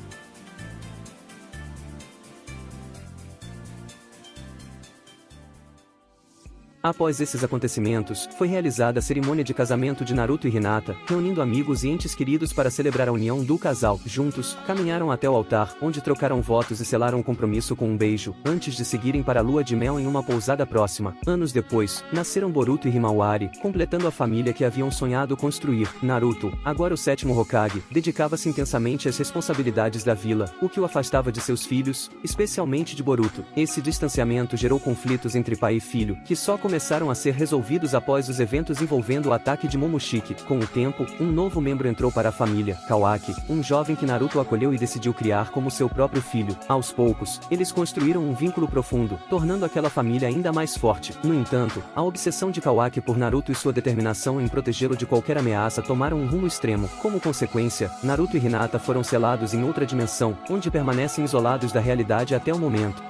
Após esses acontecimentos, foi realizada a cerimônia de casamento de Naruto e Hinata, reunindo amigos e entes queridos para celebrar a união do casal. Juntos, caminharam até o altar, onde trocaram votos e selaram o compromisso com um beijo, antes de seguirem para a lua de mel em uma pousada próxima. Anos depois, nasceram Boruto e Himawari, completando a família que haviam sonhado construir. Naruto, agora o sétimo Hokage, dedicava-se intensamente às responsabilidades da vila, o que o afastava de seus filhos, especialmente de Boruto. Esse distanciamento gerou conflitos entre pai e filho, que só começaram a ser resolvidos após os eventos envolvendo o ataque de Momoshiki. Com o tempo, um novo membro entrou para a família, Kawaki, um jovem que Naruto acolheu e decidiu criar como seu próprio filho. Aos poucos, eles construíram um vínculo profundo, tornando aquela família ainda mais forte. No entanto, a obsessão de Kawaki por Naruto e sua determinação em protegê-lo de qualquer ameaça tomaram um rumo extremo. Como consequência, Naruto e Hinata foram selados em outra dimensão, onde permanecem isolados da realidade até o momento.